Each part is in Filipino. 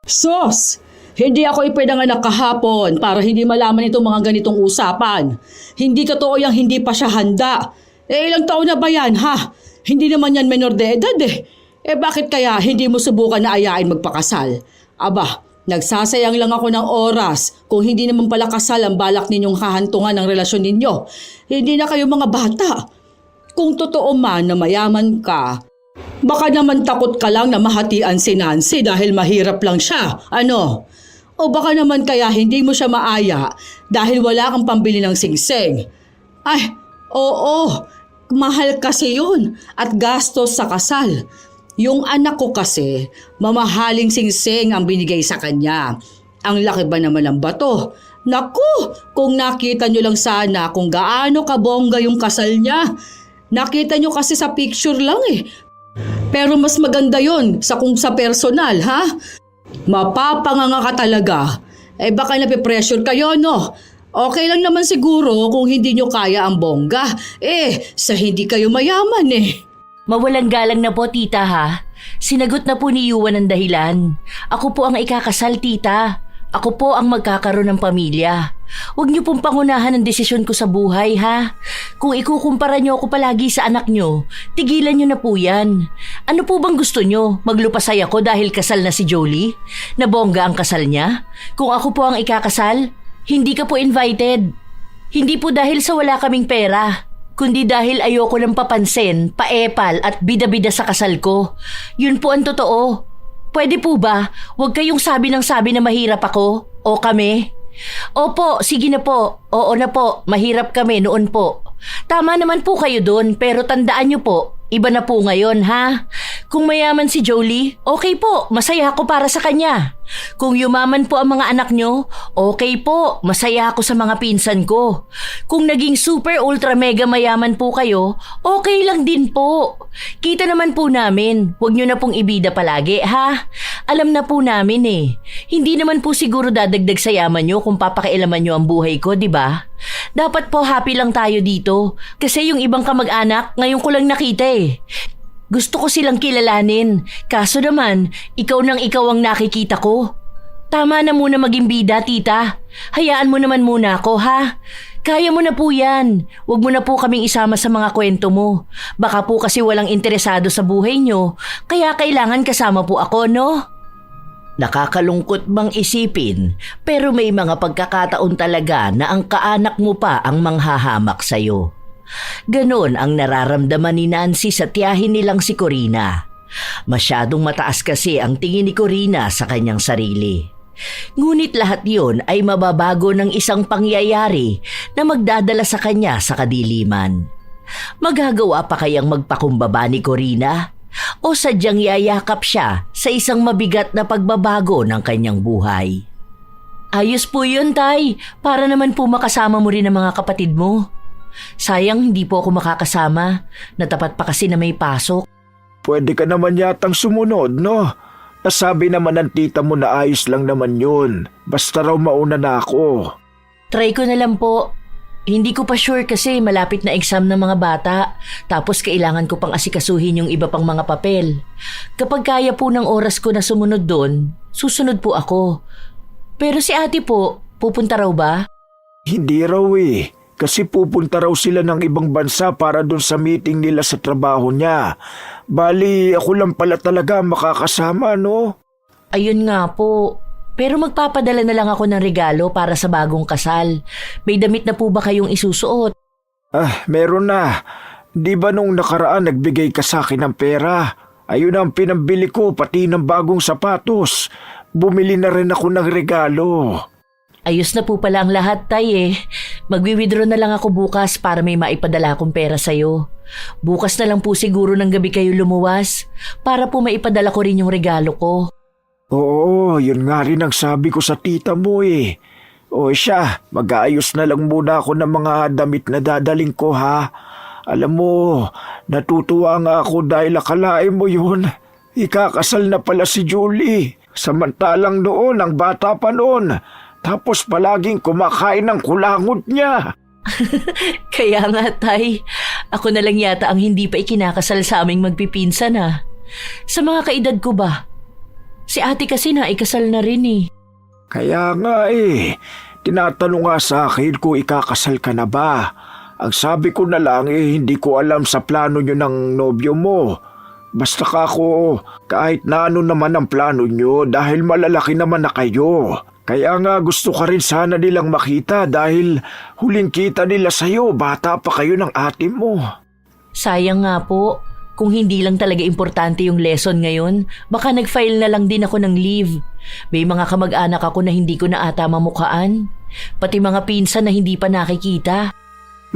Sos! Hindi ako ipinanganak kahapon para hindi malaman itong mga ganitong usapan. Hindi totoo yung hindi pa siya handa. Ilang taon na ba yan, ha? Hindi naman yan menor de edad eh. Bakit kaya hindi mo subukan na ayain magpakasal? Aba, nagsasayang lang ako ng oras kung hindi naman pala kasal ang balak ninyong hahantungan ng relasyon ninyo. Hindi na kayo mga bata. Kung totoo man na mayaman ka, baka naman takot ka lang na mahatian si Nancy dahil mahirap lang siya. Ano? O baka naman kaya hindi mo siya maaya dahil wala kang pambili ng singsing. Ay, oo, mahal kasi yun at gastos sa kasal. Yung anak ko kasi, mamahaling singsing ang binigay sa kanya. Ang laki ba naman ng bato? Naku, kung nakita nyo lang sana kung gaano kabongga yung kasal niya. Nakita nyo kasi sa picture lang eh. Pero mas maganda yon kung sa personal, ha? Mapapanganga ka talaga. Baka napipressure kayo, no? Okay lang naman siguro kung hindi nyo kaya ang bongga. Sa hindi kayo mayaman eh. Mawalang galang na po, tita, ha? Sinagot na po ni Yuan ang dahilan. Ako po ang ikakasal, tita. Ako po ang magkakaroon ng pamilya. Huwag niyo pong pangunahan ang desisyon ko sa buhay, ha? Kung ikukumpara niyo ako palagi sa anak niyo, tigilan niyo na po yan. Ano po bang gusto niyo? Maglupasay ako dahil kasal na si Jolie? Nabongga ang kasal niya? Kung ako po ang ikakasal, hindi ka po invited. Hindi po dahil sa wala kaming pera, kundi dahil ayoko ng papansin, paepal at bida-bida sa kasal ko. Yun po ang totoo. Pwede po ba? Huwag kayong sabi ng sabi na mahirap ako o kami. Opo, sige na po. Oo na po, mahirap kami noon po. Tama naman po kayo doon, pero tandaan niyo po, iba na po ngayon, ha? Kung mayaman si Jolie, okay po, masaya ako para sa kanya. Kung yumaman po ang mga anak nyo, okay po, masaya ako sa mga pinsan ko. Kung naging super ultra mega mayaman po kayo, okay lang din po. Kita naman po namin, huwag nyo na pong ibida palagi, ha? Alam na po namin eh. Hindi naman po siguro dadagdag sa yaman nyo kung papakialaman nyo ang buhay ko, di ba? Dapat po happy lang tayo dito. Kasi yung ibang kamag-anak, ngayon ko lang nakita eh. Gusto ko silang kilalanin. Kaso naman, ikaw nang ikaw ang nakikita ko. Tama na muna maging bida, tita. Hayaan mo naman muna ako, ha? Kaya mo na po yan. Huwag mo na po kaming isama sa mga kwento mo. Baka po kasi walang interesado sa buhay nyo. Kaya kailangan kasama po ako, no? Nakakalungkot bang isipin, pero may mga pagkakataon talaga na ang kaanak mo pa ang manghahamak sa'yo. Ganon ang nararamdaman ni Nancy sa tiyahin nilang si Corina. Masyadong mataas kasi ang tingin ni Corina sa kanyang sarili. Ngunit lahat yon ay mababago ng isang pangyayari na magdadala sa kanya sa kadiliman. Magagawa pa kayang magpakumbaba ni Corina? O sadyang yayakap siya sa isang mabigat na pagbabago ng kanyang buhay? Ayos po yun, Tay. Para naman po makasama mo rin ang mga kapatid mo. Sayang hindi po ako makakasama. Natapat pa kasi na may pasok. Pwede ka naman yatang sumunod, no? Nasabi naman ng tita mo na ayos lang naman yun. Basta raw mauna na ako. Try ko na lang po. Hindi ko pa sure kasi malapit na exam ng mga bata. Tapos kailangan ko pang asikasuhin yung iba pang mga papel. Kapag kaya po ng oras ko na sumunod doon, susunod po ako. Pero si ate po, pupunta raw ba? Hindi raw eh. Kasi pupunta raw sila ng ibang bansa para doon sa meeting nila sa trabaho niya. Bali, ako lang pala talaga makakasama, no? Ayun nga po. Pero magpapadala na lang ako ng regalo para sa bagong kasal. May damit na po ba kayong isusuot? Meron na. Di ba nung nakaraan nagbigay ka sa akin ng pera? Ayun ang pinambili ko, pati ng bagong sapatos. Bumili na rin ako ng regalo. Ayos na po pala ang lahat, Tay eh. Magwi-withdraw na lang ako bukas para may maipadala akong pera sa'yo. Bukas na lang po siguro ng gabi kayo lumuwas para po maipadala ko rin yung regalo ko. Oo, yun nga rin ang sabi ko sa tita mo eh. O siya, mag-aayos na lang muna ako ng mga damit na dadaling ko, ha? Alam mo, natutuwa nga ako dahil akalain mo yun. Ikakasal na pala si Julie. Samantalang noon, ang bata pa noon. Tapos palaging kumakain ng kulangot niya. Kaya nga, Tay. Ako na lang yata ang hindi pa ikinakasal sa aming magpipinsan, ha? Sa mga kaedad ko ba? Si ate kasi naikasal na rin eh. Kaya nga tinatanong nga sa akin kung ikakasal ka na ba. Ang sabi ko na lang hindi ko alam sa plano nyo ng nobyo mo. Basta ka ako, kahit na ano naman ang plano nyo dahil malalaki naman na kayo. Kaya nga gusto ka rin sana nilang makita dahil huling kita nila sa'yo, bata pa kayo ng ate mo. Sayang nga po. Kung hindi lang talaga importante yung lesson ngayon, baka nag-file na lang din ako ng leave. May mga kamag-anak ako na hindi ko na ata mamukhaan. Pati mga pinsan na hindi pa nakikita.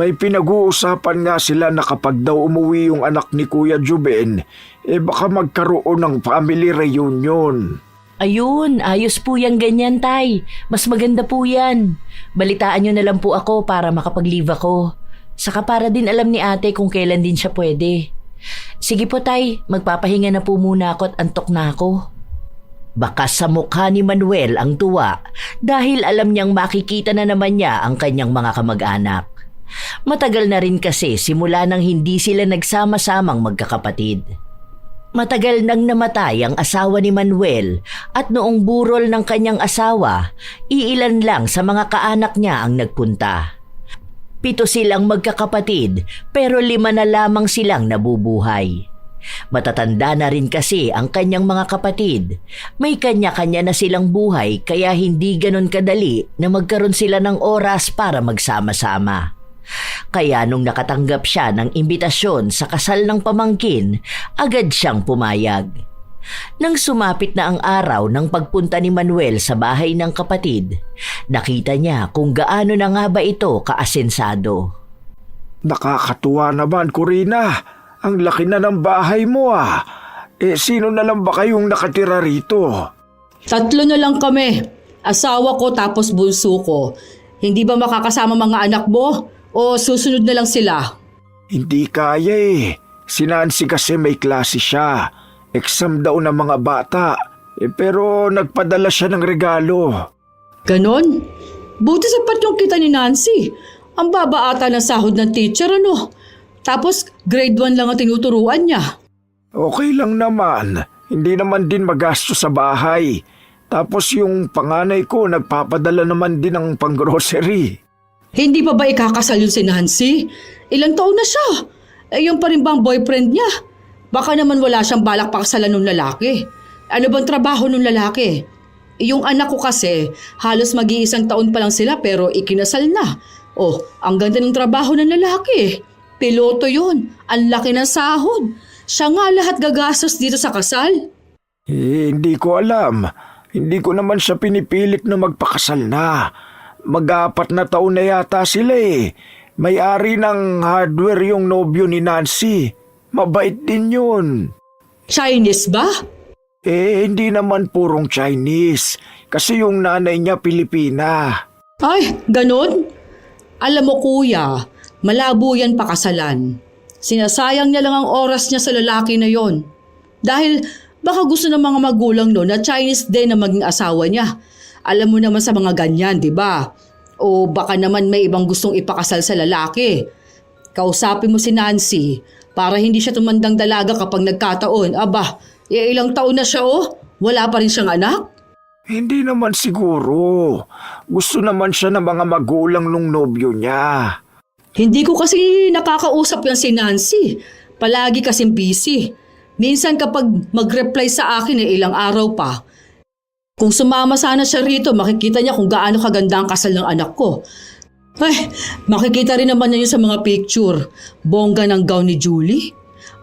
May pinag-uusapan nga sila na kapag daw umuwi yung anak ni Kuya Juben, baka magkaroon ng family reunion. Ayun, ayos po yan ganyan, Tay. Mas maganda po yan. Balitaan nyo na lang po ako para makapag-leave ako. Saka para din alam ni ate kung kailan din siya pwede. Sige po, Tay. Magpapahinga na po muna ako at antok na ako. Baka sa mukha ni Manuel ang tuwa dahil alam niyang makikita na naman niya ang kanyang mga kamag-anak. Matagal na rin kasi simula nang hindi sila nagsama-samang magkakapatid. Matagal nang namatay ang asawa ni Manuel at noong burol ng kanyang asawa, iilan lang sa mga kaanak niya ang nagpunta. 7 silang magkakapatid pero 5 na lamang silang nabubuhay. Matatanda na rin kasi ang kanyang mga kapatid. May kanya-kanya na silang buhay kaya hindi ganon kadali na magkaroon sila ng oras para magsama-sama. Kaya nung nakatanggap siya ng imbitasyon sa kasal ng pamangkin, agad siyang pumayag. Nang sumapit na ang araw ng pagpunta ni Manuel sa bahay ng kapatid, nakita niya kung gaano na nga ba ito kaasensado. Nakakatuwa naman, Corina. Ang laki na ng bahay mo sino na lang ba kayong nakatira rito? 3 na lang kami. Asawa ko tapos bunso ko. Hindi ba makakasama mga anak mo? O susunod na lang sila? Hindi kaya Si Nancy kasi may klase siya. Exam daw ng mga bata. Pero nagpadala siya ng regalo. Ganon? Buti sapat yung kita ni Nancy. Ang baba ata ng sahod ng teacher, ano? Tapos grade 1 lang ang tinuturuan niya. Okay lang naman. Hindi naman din magasto sa bahay. Tapos yung panganay ko nagpapadala naman din ng pang-grocery. Hindi pa ba ikakasal yun si Nancy? Ilang taon na siya? Yung pa rin bang boyfriend niya? Baka naman wala siyang balak pakasalan ng lalaki. Ano bang trabaho ng lalaki? Yung anak ko kasi, halos mag-iisang taon pa lang sila pero ikinasal na. Oh, ang ganda ng trabaho ng lalaki. Piloto yun. Ang laki ng sahod. Siya nga lahat gagastos dito sa kasal. Hindi ko alam. Hindi ko naman siya pinipilit na magpakasal na. Mag-4 na taon na yata sila May-ari ng hardware yung nobyo ni Nancy. Mabait din yun. Chinese ba? Hindi naman purong Chinese. Kasi yung nanay niya Pilipina. Ay, ganon? Alam mo kuya, malabo yan pakasalan. Sinasayang niya lang ang oras niya sa lalaki na yon. Dahil baka gusto ng mga magulang no na Chinese din na maging asawa niya. Alam mo naman sa mga ganyan, di ba? O baka naman may ibang gustong ipakasal sa lalaki. Kausapin mo si Nancy para hindi siya tumandang dalaga kapag nagkataon. Aba, ilang taon na siya wala pa rin siyang anak? Hindi naman siguro. Gusto naman siya ng mga magulang nung nobyo niya. Hindi ko kasi nakakausap yan si Nancy. Palagi kasing busy. Minsan kapag mag-reply sa akin ilang araw pa. Kung sumama sana siya rito, makikita niya kung gaano kaganda ang kasal ng anak ko. Ay, makikita rin naman niya yun sa mga picture. Bongga ng gown ni Julie.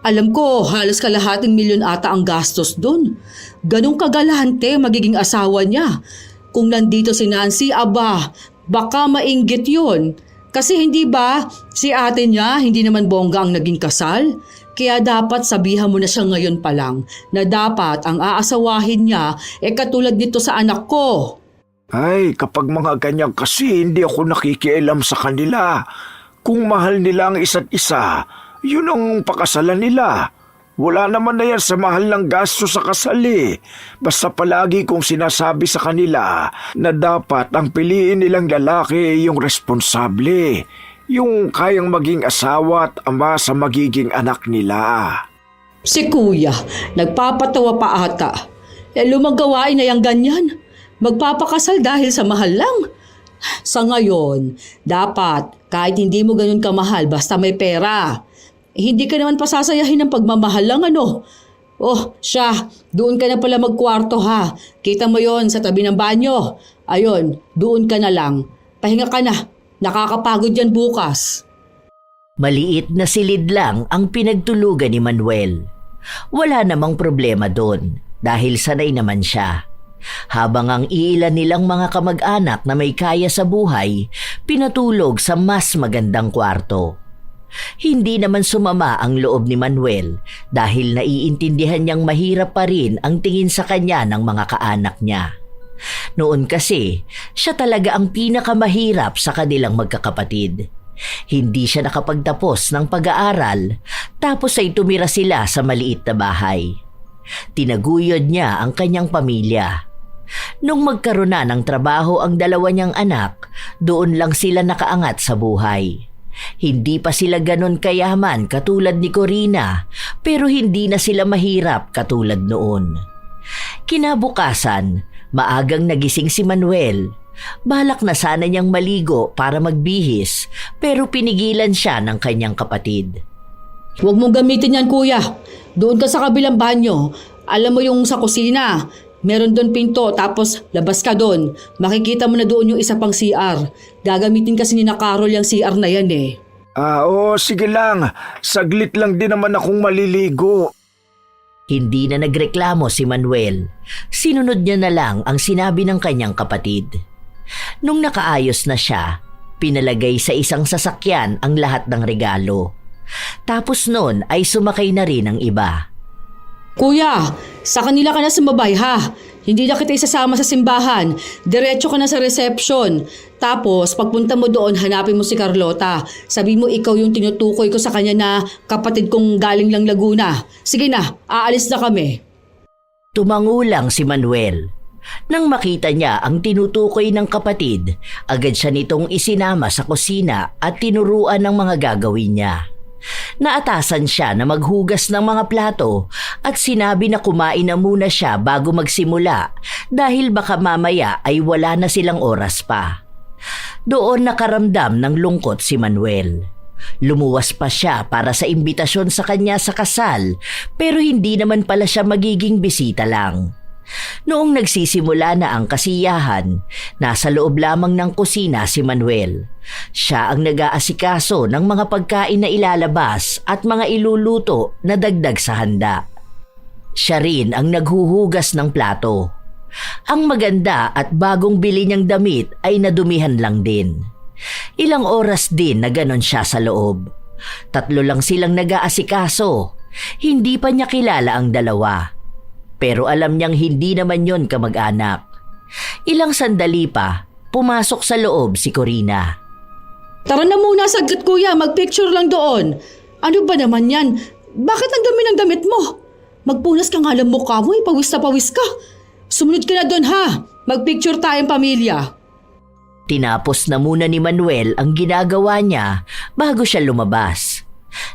Alam ko, halos kalahating milyon ata ang gastos dun. Ganong kagalante magiging asawa niya. Kung nandito si Nancy, aba, baka mainggit yun. Kasi hindi ba, si ate niya hindi naman bongga ang naging kasal? Kaya dapat sabihan mo na siya ngayon pa lang na dapat ang aasawahin niya katulad nito sa anak ko. Ay, kapag mga ganyan kasi hindi ako nakikialam sa kanila. Kung mahal nila ang isa't isa, yun ang pakasalan nila. Wala naman na yan sa mahal ng gasto sa kasal Basta palagi kong sinasabi sa kanila na dapat ang piliin nilang lalaki yung responsable. Yung kayang maging asawa at ama sa magiging anak nila. Si kuya, nagpapatawa pa ata. lumagawain na yung ganyan. Magpapakasal dahil sa mahal lang. Sa ngayon, dapat kahit hindi mo ganun kamahal basta may pera. Hindi ka naman pasasayahin ng pagmamahal lang ano. Oh, siya, doon ka na pala magkwarto ha. Kita mo yon sa tabi ng banyo. Ayon, doon ka na lang. Pahinga ka na. Nakakapagod yan bukas. Maliit na silid lang ang pinagtulugan ni Manuel. Wala namang problema doon dahil sanay naman siya. Habang ang iilan nilang mga kamag-anak na may kaya sa buhay, pinatulog sa mas magandang kwarto. Hindi naman sumama ang loob ni Manuel dahil naiintindihan niyang mahirap pa rin ang tingin sa kanya ng mga kaanak niya. Noon kasi, siya talaga ang pinakamahirap sa kanilang magkakapatid. Hindi siya nakapagtapos ng pag-aaral, tapos ay tumira sila sa maliit na bahay. Tinaguyod niya ang kanyang pamilya. Nung magkaroon na ng trabaho ang dalawa niyang anak, doon lang sila nakaangat sa buhay. Hindi pa sila ganon kayaman katulad ni Corina, pero hindi na sila mahirap katulad noon. Kinabukasan, maagang nagising si Manuel. Balak na sana niyang maligo para magbihis, pero pinigilan siya ng kanyang kapatid. Huwag mong gamitin yan kuya. Doon ka sa kabilang banyo. Alam mo yung sa kusina. Meron doon pinto tapos labas ka doon. Makikita mo na doon yung isa pang CR. Gagamitin kasi ni na Carol yung CR na yan eh. Oo, sige lang. Saglit lang din naman akong maliligo. Hindi na nagreklamo si Manuel. Sinunod niya na lang ang sinabi ng kanyang kapatid. Nung nakaayos na siya, pinalagay sa isang sasakyan ang lahat ng regalo. Tapos noon ay sumakay na rin ang iba. Kuya, sa kanila ka na sumabay ha. Hindi na kita isasama sa simbahan. Diretso ka na sa reception. Tapos pagpunta mo doon, hanapin mo si Carlota. Sabi mo ikaw yung tinutukoy ko sa kanya na kapatid kong galing lang Laguna. Sige na, aalis na kami. Tumangulang si Manuel. Nang makita niya ang tinutukoy ng kapatid, agad siya nitong isinama sa kusina at tinuruan ng mga gagawin niya. Naatasan siya na maghugas ng mga plato at sinabi na kumain na muna siya bago magsimula dahil baka mamaya ay wala na silang oras pa. Doon nakaramdam ng lungkot si Manuel. Lumuwas pa siya para sa imbitasyon sa kanya sa kasal pero hindi naman pala siya magiging bisita lang. Noong nagsisimula na ang kasiyahan, nasa loob lamang ng kusina si Manuel. Siya ang nag-aasikaso ng mga pagkain na ilalabas at mga iluluto na dagdag sa handa. Siya rin ang naghuhugas ng plato. Ang maganda at bagong bili niyang damit ay nadumihan lang din. Ilang oras din na ganon siya sa loob. 3 lang silang nag-aasikaso. Hindi pa niya kilala ang dalawa. Pero alam niyang hindi naman yon kamag-anak. Ilang sandali pa, pumasok sa loob si Corina. Tara na muna saglit kuya, magpicture lang doon. Ano ba naman yan? Bakit ang dami ng damit mo? Magpunas ka nga lang mukha mo, pawis na pawis ka. Sumunod ka na doon ha, magpicture tayong pamilya. Tinapos na muna ni Manuel ang ginagawa niya bago siya lumabas.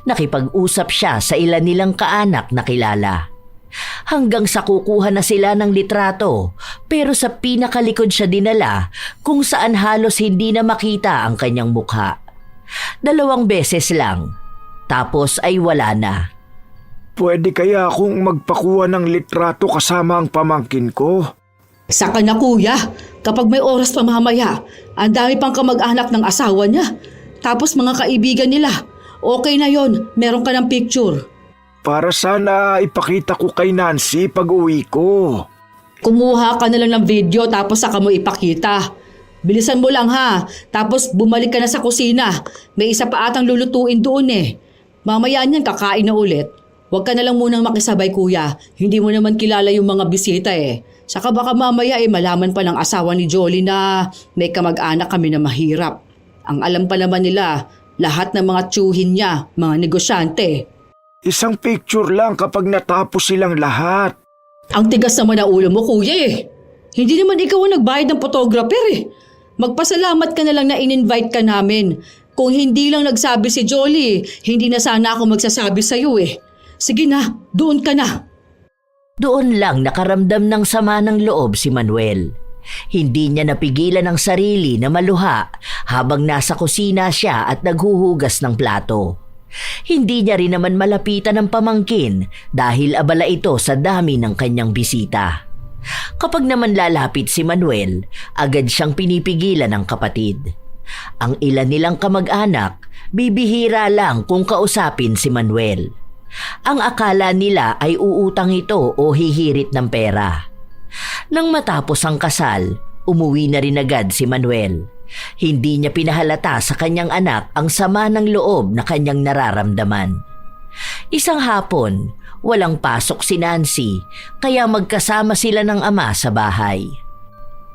Nakipag-usap siya sa ilan nilang kaanak na kilala. Hanggang sa kukuha na sila ng litrato pero sa pinakalikod siya dinala kung saan halos hindi na makita ang kanyang mukha. 2 beses lang, tapos ay wala na. Pwede kaya akong magpakuha ng litrato kasama ang pamangkin ko? Saka na kuya, kapag may oras pa mamaya, ang dami pang kamag-anak ng asawa niya. Tapos mga kaibigan nila, okay na yon, meron ka ng picture. Para sana ipakita ko kay Nancy pag uwi ko. Kumuha ka na lang ng video tapos saka mo ipakita. Bilisan mo lang ha, tapos bumalik ka na sa kusina. May isa pa atang lulutuin doon eh. Mamaya niyan kakain na ulit. Huwag ka na lang munang makisabay kuya, hindi mo naman kilala yung mga bisita eh. Saka baka mamaya malaman pa ng asawa ni Jolly na may kamag-anak kami na mahirap. Ang alam pa naman nila, lahat ng mga tiyuhin niya, mga negosyante. Isang picture lang kapag natapos silang lahat. Ang tigas naman na ulo mo kuya eh. Hindi naman ikaw ang nagbayad ng photographer eh. Magpasalamat ka na lang na in-invite ka namin. Kung hindi lang nagsabi si Jolly, hindi na sana ako magsasabi sa'yo eh. Sige na, doon ka na. Doon lang nakaramdam ng sama ng loob si Manuel. Hindi niya napigilan ang sarili na maluha habang nasa kusina siya at naghuhugas ng plato. Hindi niya rin naman malapitan ng pamangkin dahil abala ito sa dami ng kanyang bisita. Kapag naman lalapit si Manuel, agad siyang pinipigilan ng kapatid. Ang ilan nilang kamag-anak, bibihira lang kung kausapin si Manuel. Ang akala nila ay uutang ito o hihirit ng pera. Nang matapos ang kasal, umuwi na rin agad si Manuel. Hindi niya pinahalata sa kanyang anak ang sama ng loob na kanyang nararamdaman. Isang hapon, walang pasok si Nancy, kaya magkasama sila ng ama sa bahay.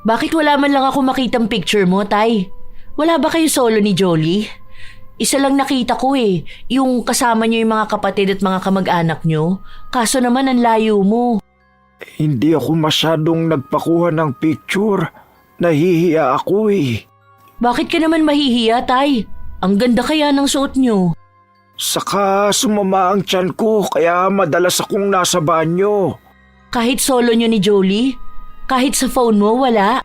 Bakit wala man lang ako makitang picture mo, Tay? Wala ba kayo solo ni Jolie? Isa lang nakita ko yung kasama niyo yung mga kapatid at mga kamag-anak niyo. Kaso naman ang layo mo. Hindi ako masyadong nagpakuha ng picture. Nahihiya ako Bakit ka naman mahihiya, Tay? Ang ganda kaya ng suot niyo. Saka sumama ang tiyan ko kaya madalas akong nasa banyo. Kahit solo niyo ni Jolie? Kahit sa phone mo, wala?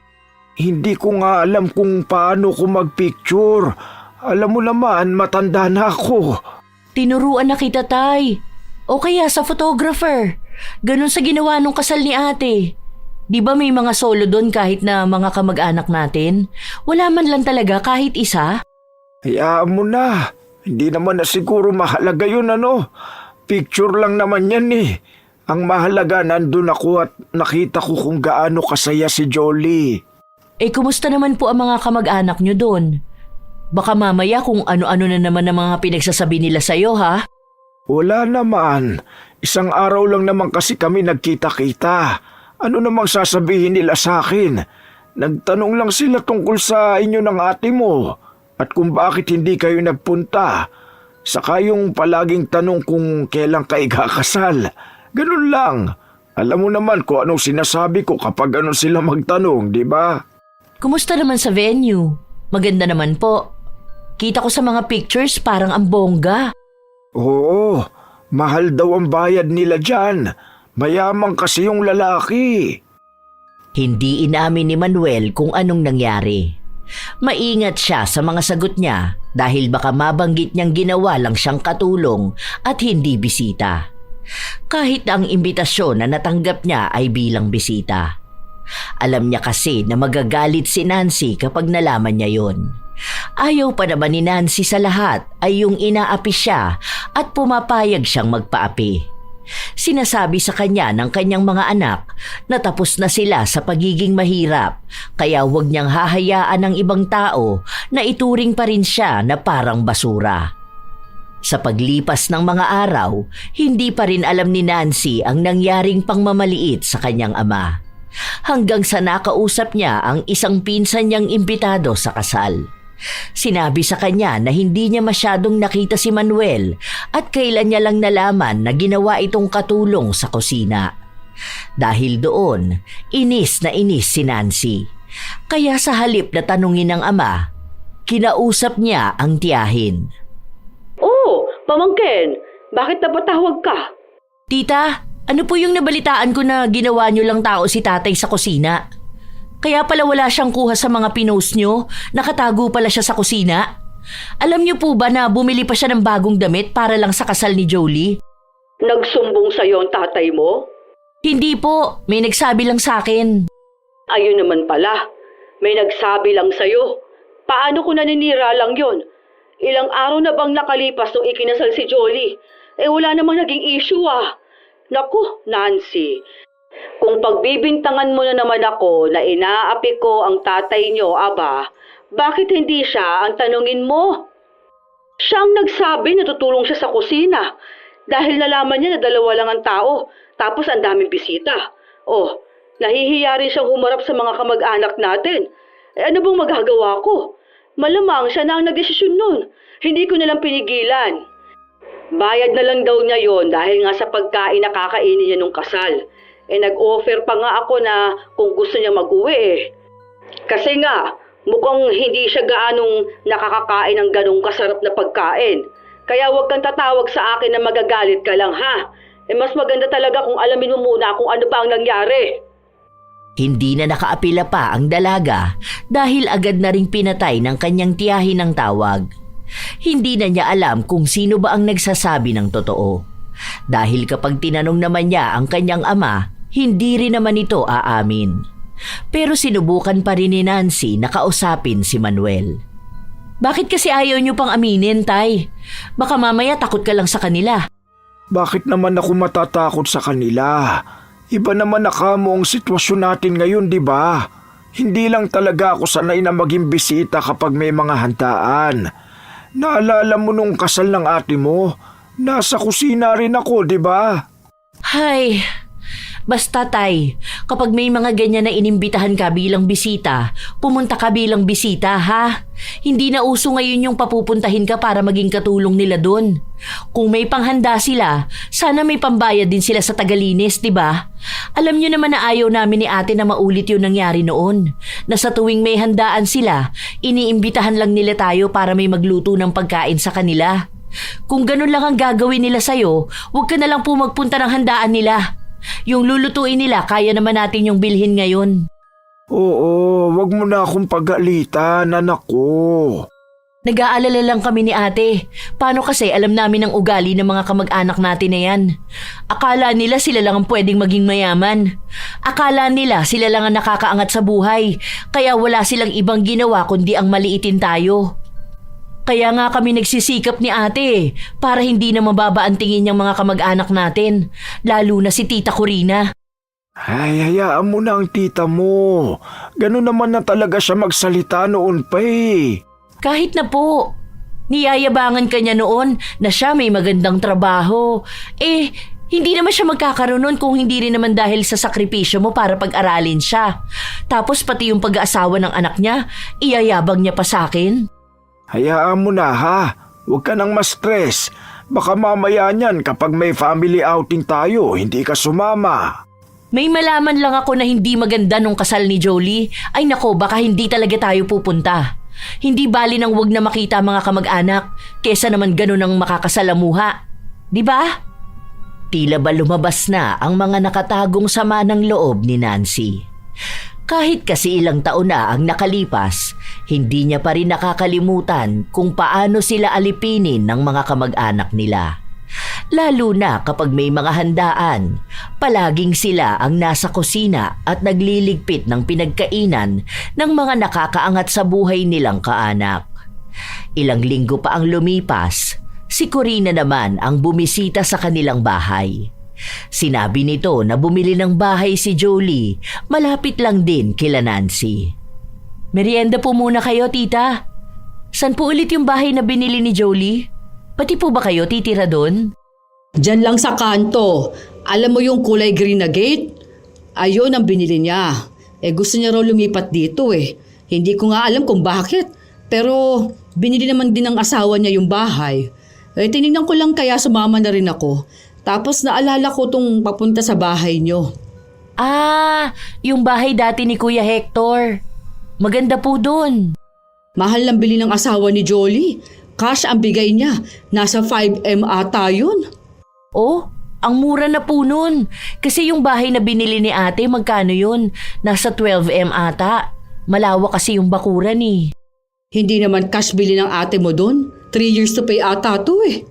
Hindi ko nga alam kung paano ko magpicture. Alam mo naman, matanda na ako. Tinuruan na kita, Tay. O kaya sa photographer. Ganun sa ginawa nung kasal ni ate. Di ba may mga solo doon kahit na mga kamag-anak natin? Wala man lang talaga kahit isa? Hayaan mo na. Hindi naman na siguro mahalaga yun Picture lang naman yan Ang mahalaga nandun ako at nakita ko kung gaano kasaya si Jolie. Kumusta naman po ang mga kamag-anak nyo doon? Baka mamaya kung ano-ano na naman ang mga pinagsasabi nila sa'yo, ha? Wala naman. Isang araw lang naman kasi kami nagkita-kita. Ano namang sasabihin nila sa akin? Nagtanong lang sila tungkol sa inyo ng ate mo at kung bakit hindi kayo nagpunta. Saka yung palaging tanong kung kailan kayo kakasal. Ganun lang. Alam mo naman kung anong sinasabi ko kapag sila magtanong, di ba? Kumusta naman sa venue? Maganda naman po. Kita ko sa mga pictures parang ang bongga. Oo, mahal daw ang bayad nila dyan. Mayaman kasi yung lalaki. Hindi inamin ni Manuel kung anong nangyari. Maingat siya sa mga sagot niya dahil baka mabanggit niyang ginawa lang siyang katulong at hindi bisita. Kahit ang imbitasyon na natanggap niya ay bilang bisita. Alam niya kasi na magagalit si Nancy kapag nalaman niya yon. Ayaw pa naman ni Nancy sa lahat ay yung inaapi siya at pumapayag siyang magpaapi. Sinasabi sa kanya ng kanyang mga anak na tapos na sila sa pagiging mahirap kaya huwag niyang hahayaan ng ibang tao na ituring pa rin siya na parang basura. Sa paglipas ng mga araw, hindi pa rin alam ni Nancy ang nangyaring pangmamaliit sa kanyang ama. Hanggang sa nakausap niya ang isang pinsan niyang imbitado sa kasal. Sinabi sa kanya na hindi niya masyadong nakita si Manuel at kailan niya lang nalaman na ginawa itong katulong sa kusina. Dahil doon, inis na inis si Nancy. Kaya sa halip na tanungin ng ama, kinausap niya ang tiyahin. Oh, pamangkin, bakit napatawag ka? Tita, ano po yung nabalitaan ko na ginawa niyo lang tao si tatay sa kusina? Kaya pala wala siyang kuha sa mga pinost niyo, nakatago pala siya sa kusina. Alam niyo po ba na bumili pa siya ng bagong damit para lang sa kasal ni Jolie? Nagsumbong sa'yo ang tatay mo? Hindi po, may nagsabi lang sa akin. Ayun naman pala, may nagsabi lang sa'yo. Paano ko naninira lang yon? Ilang araw na bang nakalipas nung ikinasal si Jolie? Wala namang naging issue Naku, Nancy, kung pagbibintangan mo na naman ako na inaapi ko ang tatay niyo, bakit hindi siya ang tanungin mo? Siyang nagsabi na tutulong siya sa kusina dahil nalaman niya na dalawa lang ang tao tapos ang daming bisita. Nahihiya rin siyang humarap sa mga kamag-anak natin. Ano bang magagawa ko? Malamang siya na ang nagdesisyon nun. Hindi ko nalang pinigilan. Bayad na lang daw niya yon dahil nga sa pagkain na kakainin niya nung kasal. Nag-offer pa nga ako na kung gusto niya mag-uwi Kasi nga, mukhang hindi siya gaanong nakakakain ng ganong kasarap na pagkain. Kaya huwag kang tatawag sa akin na magagalit ka lang ha. mas maganda talaga kung alamin mo muna kung ano ba ang nangyari. Hindi na nakaapila pa ang dalaga dahil agad na ring pinatay ng kanyang tiyahin ng tawag. Hindi na niya alam kung sino ba ang nagsasabi ng totoo. Dahil kapag tinanong naman niya ang kanyang ama, hindi rin naman ito aamin. Pero sinubukan pa rin ni Nancy na kausapin si Manuel. Bakit kasi ayaw niyo pang aminin, Tay? Baka mamaya takot ka lang sa kanila. Bakit naman ako matatakot sa kanila? Iba naman na kamo ang sitwasyon natin ngayon, di ba? Hindi lang talaga ako sanay na maging bisita kapag may mga handaan. Naalala mo nung kasal ng ate mo? Nasa kusina rin ako, di ba? Hay, basta Tay, kapag may mga ganyan na inimbitahan ka bilang bisita, pumunta ka bilang bisita, ha? Hindi na uso ngayon yung papupuntahin ka para maging katulong nila doon. Kung may panghanda sila, sana may pambayad din sila sa tagalinis, di ba? Alam niyo naman na ayaw namin ni ate na maulit yung nangyari noon. Na sa tuwing may handaan sila, iniimbitahan lang nila tayo para may magluto ng pagkain sa kanila. Kung ganun lang ang gagawin nila sa'yo, huwag ka na lang po magpunta ng handaan nila. Yung lulutuin nila, kaya naman natin yung bilhin ngayon. Oo, wag mo na akong pagalitan, anak ko. Nag-aalala lang kami ni ate. Paano kasi alam namin ang ugali ng mga kamag-anak natin na yan? Akala nila sila lang ang pwedeng maging mayaman. Akala nila sila lang ang nakakaangat sa buhay. Kaya wala silang ibang ginawa kundi ang maliitin tayo. Kaya nga kami nagsisikap ni ate para hindi na mababa ang tingin niyang mga kamag-anak natin. Lalo na si Tita Corina. Ay, hayaan mo na ang tita mo. Ganun naman na talaga siya magsalita noon pa eh. Kahit na po. Niyayabangan ka niya noon na siya may magandang trabaho. Hindi naman siya magkakaroon nun kung hindi rin naman dahil sa sakripisyo mo para pag-aralin siya. Tapos pati yung pag-aasawa ng anak niya, iyayabang niya pa sa akin. Hayaan mo na ha. Huwag ka nang ma-stress. Baka mamaya niyan kapag may family outing tayo, hindi ka sumama. May malaman lang ako na hindi maganda nung kasal ni Jolie. Ay nako, baka hindi talaga tayo pupunta. Hindi bali nang wag na makita mga kamag-anak, kesa naman ganun ang makakasalamuha. Di ba? Tila ba lumabas na ang mga nakatagong sama ng loob ni Nancy. Kahit kasi ilang taon na ang nakalipas, hindi niya pa rin nakakalimutan kung paano sila alipinin ng mga kamag-anak nila. Lalo na kapag may mga handaan, palaging sila ang nasa kusina at nagliligpit ng pinagkainan ng mga nakakaangat sa buhay nilang kaanak. Ilang linggo pa ang lumipas, si Corina naman ang bumisita sa kanilang bahay. Sinabi nito na bumili ng bahay si Jolie, malapit lang din kila Nancy. Merienda po muna kayo, tita. San po ulit yung bahay na binili ni Jolie? Pati po ba kayo titira doon? Diyan lang sa kanto. Alam mo yung kulay green na gate? Ayun ang binili niya. Gusto niya raw lumipat dito eh. Hindi ko nga alam kung bakit. Pero binili naman din ng asawa niya yung bahay. Tinignan ko lang kaya sumama na rin ako. Tapos naalala ko tong papunta sa bahay niyo. Yung bahay dati ni Kuya Hector. Maganda po doon. Mahal lang bili ng asawa ni Jolie. Cash ang bigay niya. Nasa 5M ata yun. Oh, ang mura na po nun. Kasi yung bahay na binili ni ate, magkano yun? Nasa 12M ata. Malawak kasi yung bakuran eh. Hindi naman cash bili ng ate mo doon. 3 years to pay ata to eh.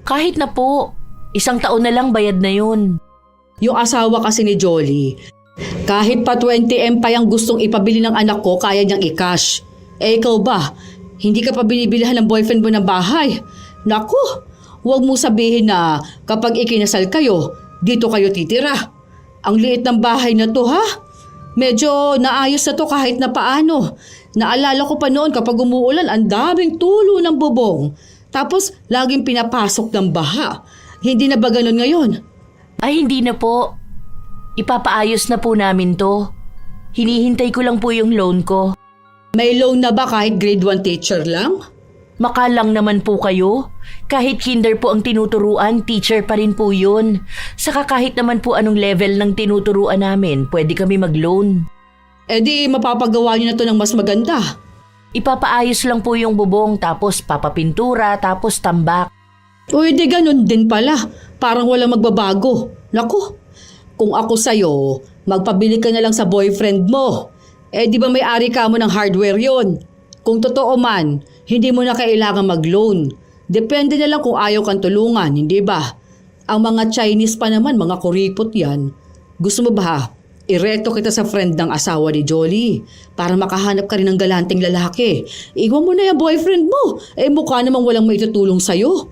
Kahit na po. 1 taon na lang bayad na yun. Yung asawa kasi ni Jolie, kahit pa 20M pa yung gustong ipabili ng anak ko, kaya niyang i-cash. Ikaw ba? Hindi ka pa binibilihan ng boyfriend mo ng bahay. Naku, huwag mo sabihin na kapag ikinasal kayo, dito kayo titira. Ang liit ng bahay na to ha? Medyo naayos na to kahit na paano. Naalala ko pa noon kapag umuulan, ang daming tulo ng bubong. Tapos laging pinapasok ng baha. Hindi na ba ganun ngayon? Ay, hindi na po. Ipapaayos na po namin to. Hinihintay ko lang po yung loan ko. May loan na ba kahit grade 1 teacher lang? Makalang naman po kayo. Kahit kinder po ang tinuturuan, teacher pa rin po yun. Saka kahit naman po anong level ng tinuturuan namin, pwede kami mag-loan. Di mapapagawa niyo na to ng mas maganda. Ipapaayos lang po yung bubong, tapos papapintura, tapos tambak. O di ganun din pala. Parang walang magbabago. Naku, kung ako sa'yo, magpabili ka na lang sa boyfriend mo. Di ba may-ari ka mo ng hardware yon? Kung totoo man, hindi mo na kailangan mag-loan. Depende na lang kung ayaw kang tulungan, hindi ba? Ang mga Chinese pa naman, mga kuripot yan. Gusto mo ba ireto kita sa friend ng asawa ni Jolly para makahanap ka rin ng galanting lalaki? Iwan mo na yung boyfriend mo. Mukha namang walang maitutulong sa'yo.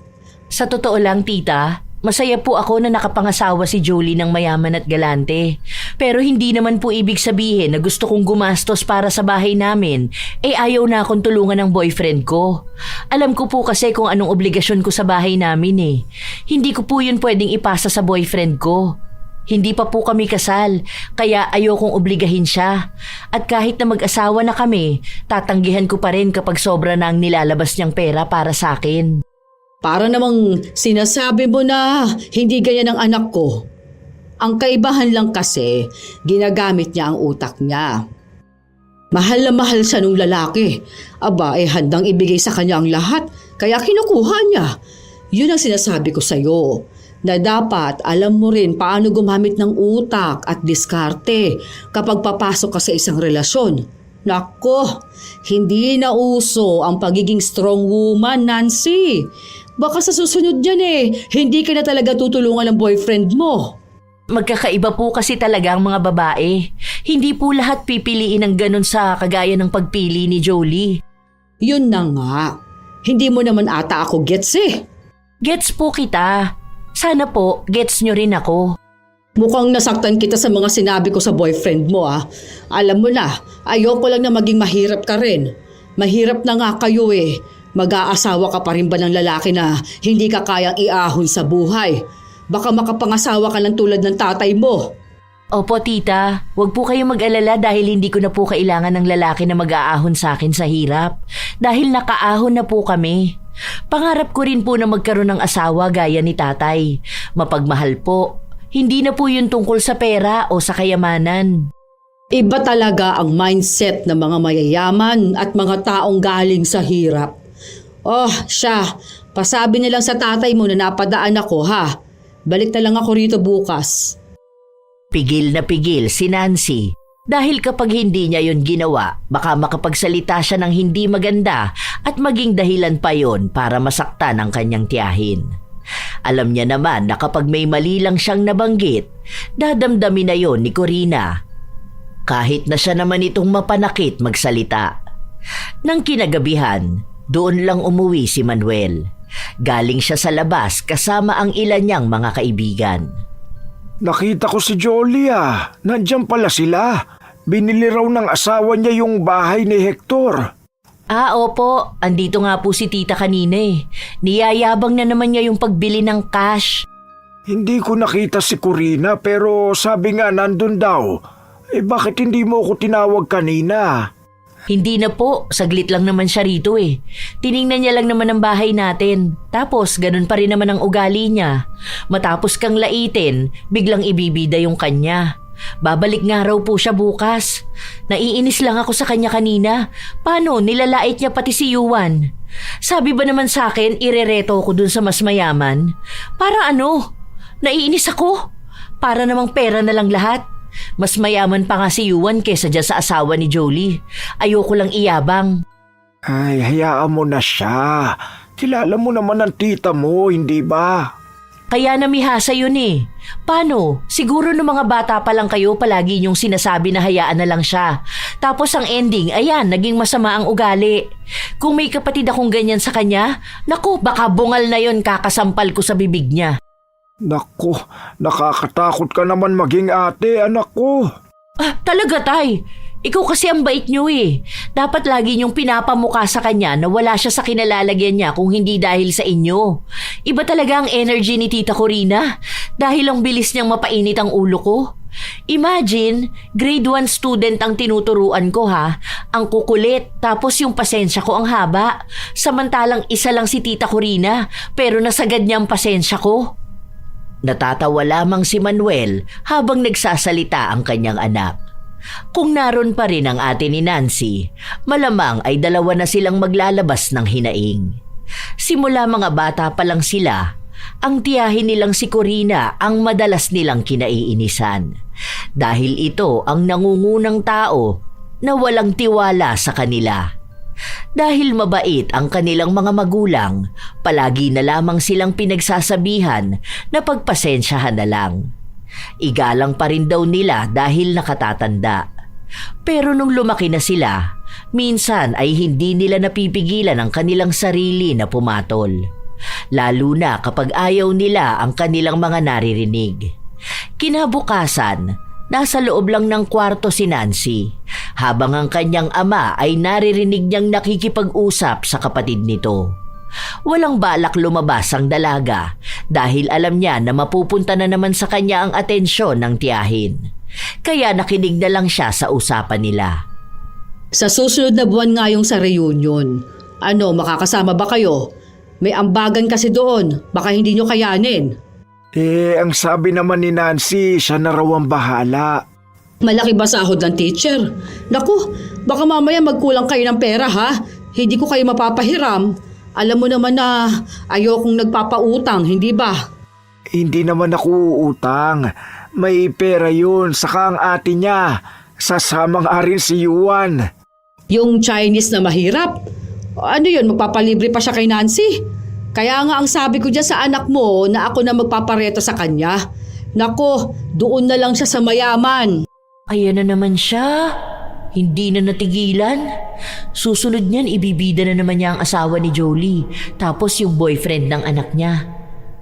Sa totoo lang, tita, masaya po ako na nakapangasawa si Jolie ng mayaman at galante. Pero hindi naman po ibig sabihin na gusto kong gumastos para sa bahay namin, ayaw na akong tulungan ng boyfriend ko. Alam ko po kasi kung anong obligasyon ko sa bahay namin. Hindi ko po yun pwedeng ipasa sa boyfriend ko. Hindi pa po kami kasal, kaya ayokong obligahin siya. At kahit na mag-asawa na kami, tatanggihan ko pa rin kapag sobra na ang nilalabas niyang pera para sa akin. Para namang sinasabi mo na hindi ganyan ang anak ko. Ang kaibahan lang kasi, ginagamit niya ang utak niya. Mahal na mahal siya nung lalaki. Aba, handang ibigay sa kanya ang lahat, kaya kinukuha niya. Yun ang sinasabi ko sa'yo, na dapat alam mo rin paano gumamit ng utak at diskarte kapag papasok ka sa isang relasyon. Nako, hindi na uso ang pagiging strong woman, Nancy. Baka sa susunod yan hindi ka na talaga tutulungan ng boyfriend mo. Magkakaiba po kasi talaga ang mga babae. Hindi po lahat pipiliin ng ganun sa kagaya ng pagpili ni Jolie. Yun na nga. Hindi mo naman ata ako gets Gets po kita. Sana po, gets nyo rin ako. Mukhang nasaktan kita sa mga sinabi ko sa boyfriend mo Alam mo na, ayoko lang na maging mahirap ka rin. Mahirap na nga kayo Mag-aasawa ka pa rin ba ng lalaki na hindi ka kayang iahon sa buhay? Baka makapangasawa ka lang tulad ng tatay mo. Opo tita, huwag po kayong mag-alala dahil hindi ko na po kailangan ng lalaki na mag-aahon sa akin sa hirap. Dahil nakaahon na po kami. Pangarap ko rin po na magkaroon ng asawa gaya ni tatay. Mapagmahal po. Hindi na po yun tungkol sa pera o sa kayamanan. Iba talaga ang mindset ng mga mayayaman at mga taong galing sa hirap. Siya, pasabi na lang sa tatay mo na napadaan ako Balik na lang ako rito bukas. Pigil na pigil si Nancy. Dahil kapag hindi niya yon ginawa, baka makapagsalita siya ng hindi maganda at maging dahilan pa yon para masaktan ang kanyang tiyahin. Alam niya naman na kapag may mali lang siyang nabanggit, dadamdamin na yon ni Corina. Kahit na siya naman itong mapanakit magsalita. Nang kinagabihan, doon lang umuwi si Manuel. Galing siya sa labas kasama ang ilan niyang mga kaibigan. Nakita ko si Jolie Nandiyan pala sila. Binili raw ng asawa niya yung bahay ni Hector. Opo. Andito nga po si tita kanina Niyayabang na naman niya yung pagbili ng cash. Hindi ko nakita si Corina pero sabi nga nandun daw. Bakit hindi mo ko tinawag kanina? Hindi na po. Saglit lang naman siya rito Tiningnan niya lang naman ang bahay natin. Tapos ganun pa rin naman ang ugali niya. Matapos kang laitin, biglang ibibida yung kanya. Babalik nga raw po siya bukas. Naiinis lang ako sa kanya kanina. Paano? Nilalait niya pati si Yuan. Sabi ba naman sa akin, irereto ko dun sa mas mayaman? Para ano? Naiinis ako. Para namang pera na lang lahat. Mas mayaman pa nga si Yuan kesa dyan sa asawa ni Jolie. Ayoko lang iyabang. Ay, hayaan mo na siya. Kilala mo naman ang tita mo, hindi ba? Kaya namihasa yun Paano? Siguro ng mga bata pa lang kayo palagi niyong sinasabi na hayaan na lang siya. Tapos ang ending, ayan, naging masama ang ugali. Kung may kapatid akong ganyan sa kanya, naku, baka bungal na yon kakasampal ko sa bibig niya. Naku, nakakatakot ka naman maging ate, anak ko. Talaga tay? Ikaw kasi ang bait niyo Dapat lagi niyong pinapamukha sa kanya na wala siya sa kinalalagyan niya kung hindi dahil sa inyo. Iba talaga ang energy ni Tita Corina dahil ang bilis niyang mapainit ang ulo ko. Imagine, grade 1 student ang tinuturuan ko Ang kukulit, tapos yung pasensya ko ang haba. Samantalang isa lang si Tita Corina pero nasagad niya ang pasensya ko. Natatawa lamang si Manuel habang nagsasalita ang kanyang anak. Kung naroon pa rin ang ate ni Nancy, malamang ay dalawa na silang maglalabas ng hinaing. Simula mga bata pa lang sila, ang tiyahin nilang si Corina ang madalas nilang kinaiinisan. Dahil ito ang nangungunang tao na walang tiwala sa kanila. Dahil mabait ang kanilang mga magulang, palagi na lamang silang pinagsasabihan na pagpasensyahan na lang. Igalang pa rin daw nila dahil nakatatanda. Pero nung lumaki na sila, minsan ay hindi nila napipigilan ang kanilang sarili na pumatol. Lalo na kapag ayaw nila ang kanilang mga naririnig. Kinabukasan, nasa loob lang ng kwarto si Nancy, habang ang kanyang ama ay naririnig niyang nakikipag-usap sa kapatid nito. Walang balak lumabas ang dalaga dahil alam niya na mapupunta na naman sa kanya ang atensyon ng tiyahin. Kaya nakinig na lang siya sa usapan nila. Sa susunod na buwan nga yung sa reunion. Ano, makakasama ba kayo? May ambagan kasi doon. Baka hindi nyo kayanin. Ang sabi naman ni Nancy, siya na raw ang bahala. Malaki ba sahod ng teacher? Naku, baka mamaya magkulang kayo ng pera ha? Hindi ko kayo mapapahiram. Alam mo naman na ayokong nagpapautang, hindi ba? Hindi naman ako uutang. May pera yun, saka ang ate niya. Sasamang arin si Yuan. Yung Chinese na mahirap? Ano yun, magpapalibre pa siya kay Nancy? Kaya nga ang sabi ko dyan sa anak mo na ako na magpapareto sa kanya. Nako, doon na lang siya sa mayaman. Ayan na naman siya. Hindi na natigilan. Susunod niyan, ibibida na naman niya ang asawa ni Jolie. Tapos yung boyfriend ng anak niya.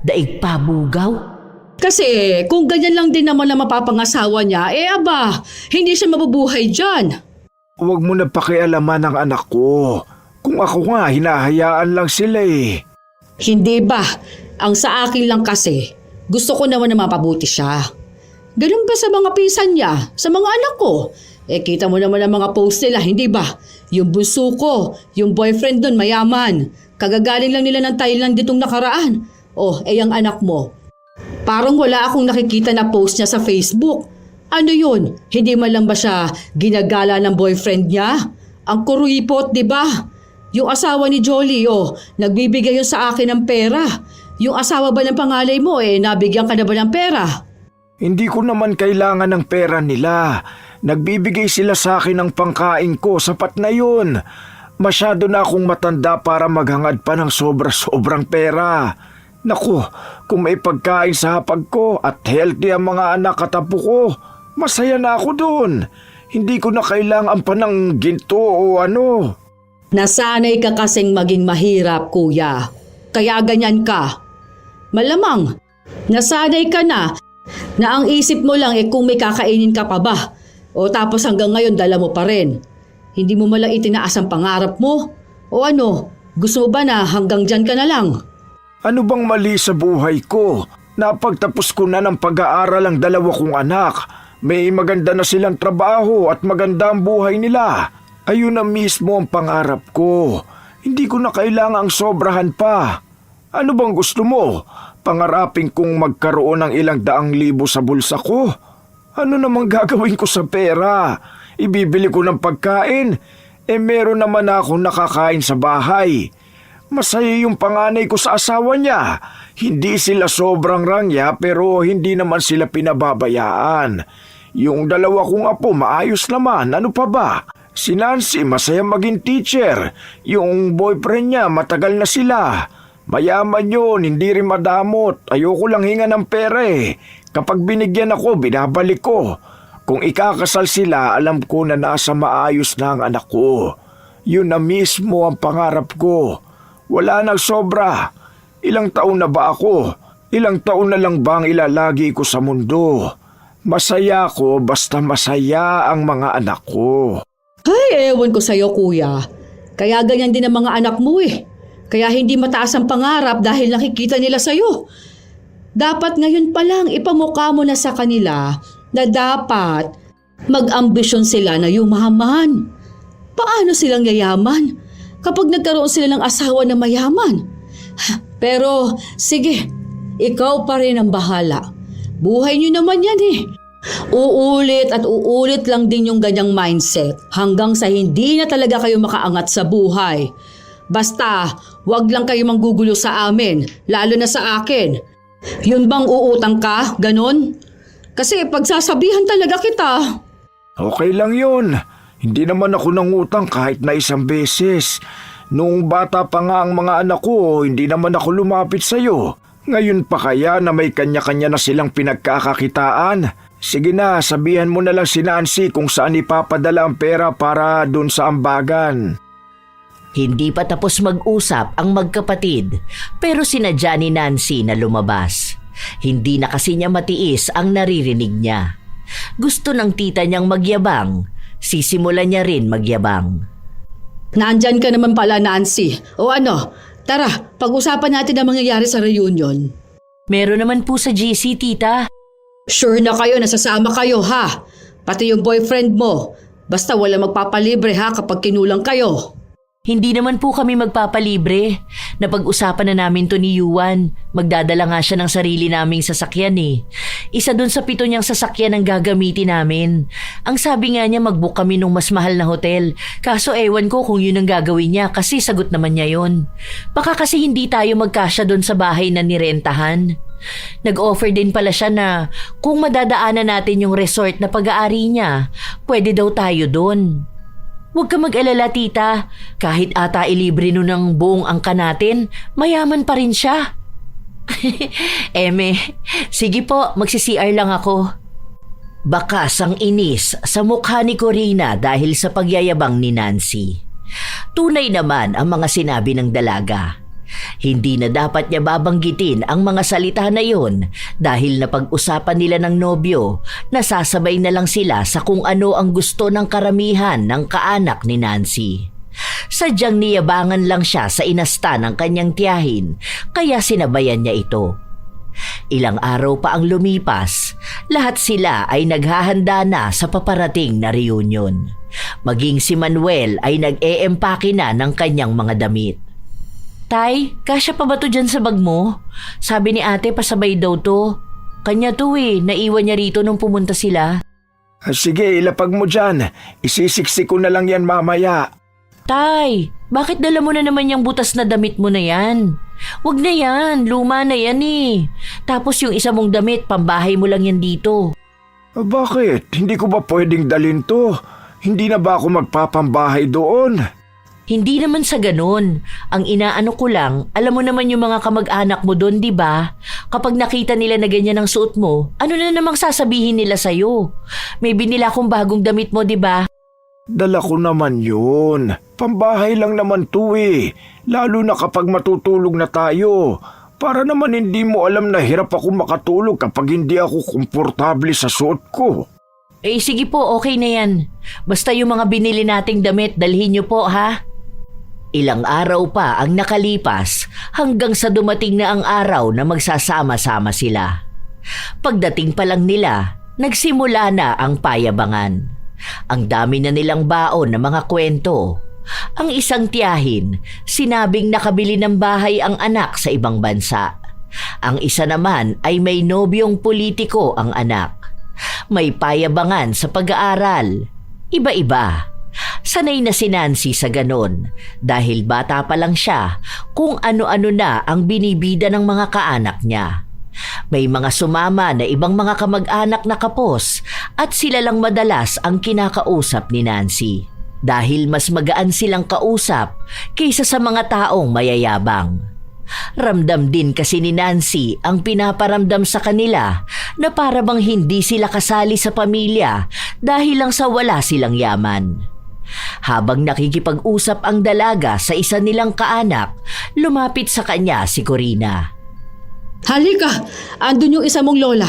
Daig pa bugaw. Kasi kung ganyan lang din naman na mapapangasawa niya, aba, hindi siya mabubuhay dyan. Huwag mo na pakialaman ang anak ko. Kung ako nga, hinahayaan lang sila eh. Hindi ba? Ang sa akin lang kasi, gusto ko naman na mapabuti siya. Ganun ba sa mga pinsan niya, sa mga anak ko? Kita mo naman ang mga post nila, hindi ba? Yung bunso ko, yung boyfriend doon mayaman. Kagagaling lang nila ng Thailand ditong nakaraan. Ang anak mo. Parang wala akong nakikita na post niya sa Facebook. Ano yun? Hindi man lang ba siya ginagala ng boyfriend niya? Ang kuruyipot, di ba? Yung asawa ni Jolie, nagbibigay yun sa akin ng pera. Yung asawa ba ng pangalay mo, nabigyan ka na ba ng pera? Hindi ko naman kailangan ng pera nila. Nagbibigay sila sa akin ng pangkain ko, sapat na yun. Masyado na akong matanda para maghangad pa ng sobra-sobrang pera. Naku, kung may pagkain sa hapag ko at healthy ang mga anak at apo ko, masaya na ako doon. Hindi ko na kailangan pa ng ginto o ano. Nasanay ka kasing maging mahirap, kuya. Kaya ganyan ka. Malamang, nasanay ka na ang isip mo lang kung may kakainin ka pa ba. O tapos hanggang ngayon dala mo pa rin. Hindi mo malang itinaas ang pangarap mo? O ano, gusto mo ba na hanggang dyan ka na lang? Ano bang mali sa buhay ko? Napagtapos ko na ng pag-aaral ang dalawa kong anak. May maganda na silang trabaho at maganda ang buhay nila. Ayun na mismo ang pangarap ko. Hindi ko na kailangang sobrahan pa. Ano bang gusto mo? Pangarapin kong magkaroon ng ilang daang libo sa bulsa ko? Ano namang gagawin ko sa pera? Ibibili ko ng pagkain? Meron naman akong nakakain sa bahay. Masaya yung panganay ko sa asawa niya. Hindi sila sobrang rangya pero hindi naman sila pinababayaan. Yung dalawa kong apo maayos naman, ano pa ba? Si Nancy masaya maging teacher. Yung boyfriend niya matagal na sila. Mayaman yun, hindi rin madamot. Ayoko lang hinga ng pera eh. Kapag binigyan ako, binabalik ko. Kung ikakasal sila, alam ko na nasa maayos na ang anak ko. Yun na mismo ang pangarap ko. Wala nang sobra. Ilang taon na ba ako? Ilang taon na lang bang ilalagi ko sa mundo? Masaya ko basta masaya ang mga anak ko. Ay, ewan ko sa'yo, kuya. Kaya ganyan din ang mga anak mo eh. Kaya hindi mataas ang pangarap dahil nakikita nila sa'yo. Dapat ngayon pa lang ipamukha mo na sa kanila na dapat mag-ambisyon sila na yumaman. Paano silang yayaman kapag nagkaroon sila ng asawa na mayaman? Pero sige, ikaw pa rin ang bahala. Buhay niyo naman yan eh. Uulit at uulit lang din yung ganyang mindset hanggang sa hindi na talaga kayo makaangat sa buhay. Basta, wag lang kayo manggugulo sa amin, lalo na sa akin. Yun bang uutang ka? Ganon? Kasi pagsasabihan talaga kita. Okay lang yun. Hindi naman ako nangutang kahit na isang beses. Noong bata pa nga ang mga anak ko, hindi naman ako lumapit sa'yo. Ngayon pa kaya na may kanya-kanya na silang pinagkakakitaan? Sige na, sabihan mo na lang si Nancy kung saan ipapadala ang pera para dun sa ambagan. Hindi pa tapos mag-usap ang magkapatid pero sinadya ni Nancy na lumabas. Hindi na kasi niya matiis ang naririnig niya. Gusto ng tita niyang magyabang, sisimulan niya rin magyabang. Nandyan ka naman pala, Nancy. O ano, tara, pag-usapan natin ang mangyayari sa reunion. Meron naman po sa GC, tita. Sure na kayo, nasasama kayo ha? Pati yung boyfriend mo. Basta wala magpapalibre ha kapag kinulang kayo. Hindi naman po kami magpapalibre. Napag-usapan na namin to ni Yuan. Magdadala nga siya ng sarili naming sasakyan eh. Isa dun sa 7 niyang sasakyan ang gagamitin namin. Ang sabi nga niya mag-book kami nung mas mahal na hotel. Kaso ewan ko kung yun ang gagawin niya kasi sagot naman niya yun. Baka kasi hindi tayo magkasya dun sa bahay na nirentahan. Nag-offer din pala siya na kung madadaanan natin yung resort na pag-aari niya, pwede daw tayo dun. Huwag ka mag-alala, tita. Kahit ata ilibre nun ng buong angka natin, mayaman pa rin siya. Eme, sige po, magsi-CR lang ako. Bakas ang inis sa mukha ni Corina dahil sa pagyayabang ni Nancy. Tunay naman ang mga sinabi ng dalaga. Hindi na dapat niya babanggitin ang mga salita na yon dahil napag-usapan nila ng nobyo, nasasabay na lang sila sa kung ano ang gusto ng karamihan ng kaanak ni Nancy. Sadyang niyabangan lang siya sa inasta ng kanyang tiyahin kaya sinabayan niya ito. Ilang araw pa ang lumipas, lahat sila ay naghahanda na sa paparating na reunion. Maging si Manuel ay nag-eempake na ng kanyang mga damit. Tay, kasya pa ba to dyan sa bag mo? Sabi ni ate pasabay daw to. Kanya to naiwan niya rito nung pumunta sila. Sige, ilapag mo dyan. Isisiksi ko na lang yan mamaya. Tay, bakit dala mo na naman yung butas na damit mo na yan? Wag na yan, luma na yan eh. Tapos yung isa mong damit, pambahay mo lang yan dito. Bakit? Hindi ko ba pwedeng dalhin to? Hindi na ba ako magpapambahay doon? Hindi naman sa ganun. Ang inaano ko lang, alam mo naman yung mga kamag-anak mo doon, di ba? Kapag nakita nila na ganyan ang suot mo, ano na namang sasabihin nila sa'yo? May binila akong bagong damit mo, di ba? Dala ko naman yun. Pambahay lang naman to eh. Lalo na kapag matutulog na tayo. Para naman hindi mo alam na hirap ako makatulog kapag hindi ako komportable sa suot ko. Eh sige po, okay na yan. Basta yung mga binili nating damit, dalhin niyo po ha? Ilang araw pa ang nakalipas hanggang sa dumating na ang araw na magsasama-sama sila. Pagdating pa lang nila, nagsimula na ang payabangan. Ang dami na nilang baon na mga kwento. Ang isang tiyahin, sinabing nakabili ng bahay ang anak sa ibang bansa. Ang isa naman ay may nobyong politiko ang anak. May payabangan sa pag-aaral. Iba-iba. Sanay na si Nancy sa ganon dahil bata pa lang siya kung ano-ano na ang binibida ng mga kaanak niya. May mga sumama na ibang mga kamag-anak na kapos at sila lang madalas ang kinakausap ni Nancy dahil mas magaan silang kausap kaysa sa mga taong mayayabang. Ramdam din kasi ni Nancy ang pinaparamdam sa kanila na para bang hindi sila kasali sa pamilya dahil lang sa wala silang yaman. Habang nakikipag-usap ang dalaga sa isa nilang kaanak, lumapit sa kanya si Corina. Halika, andun yung isa mong lola.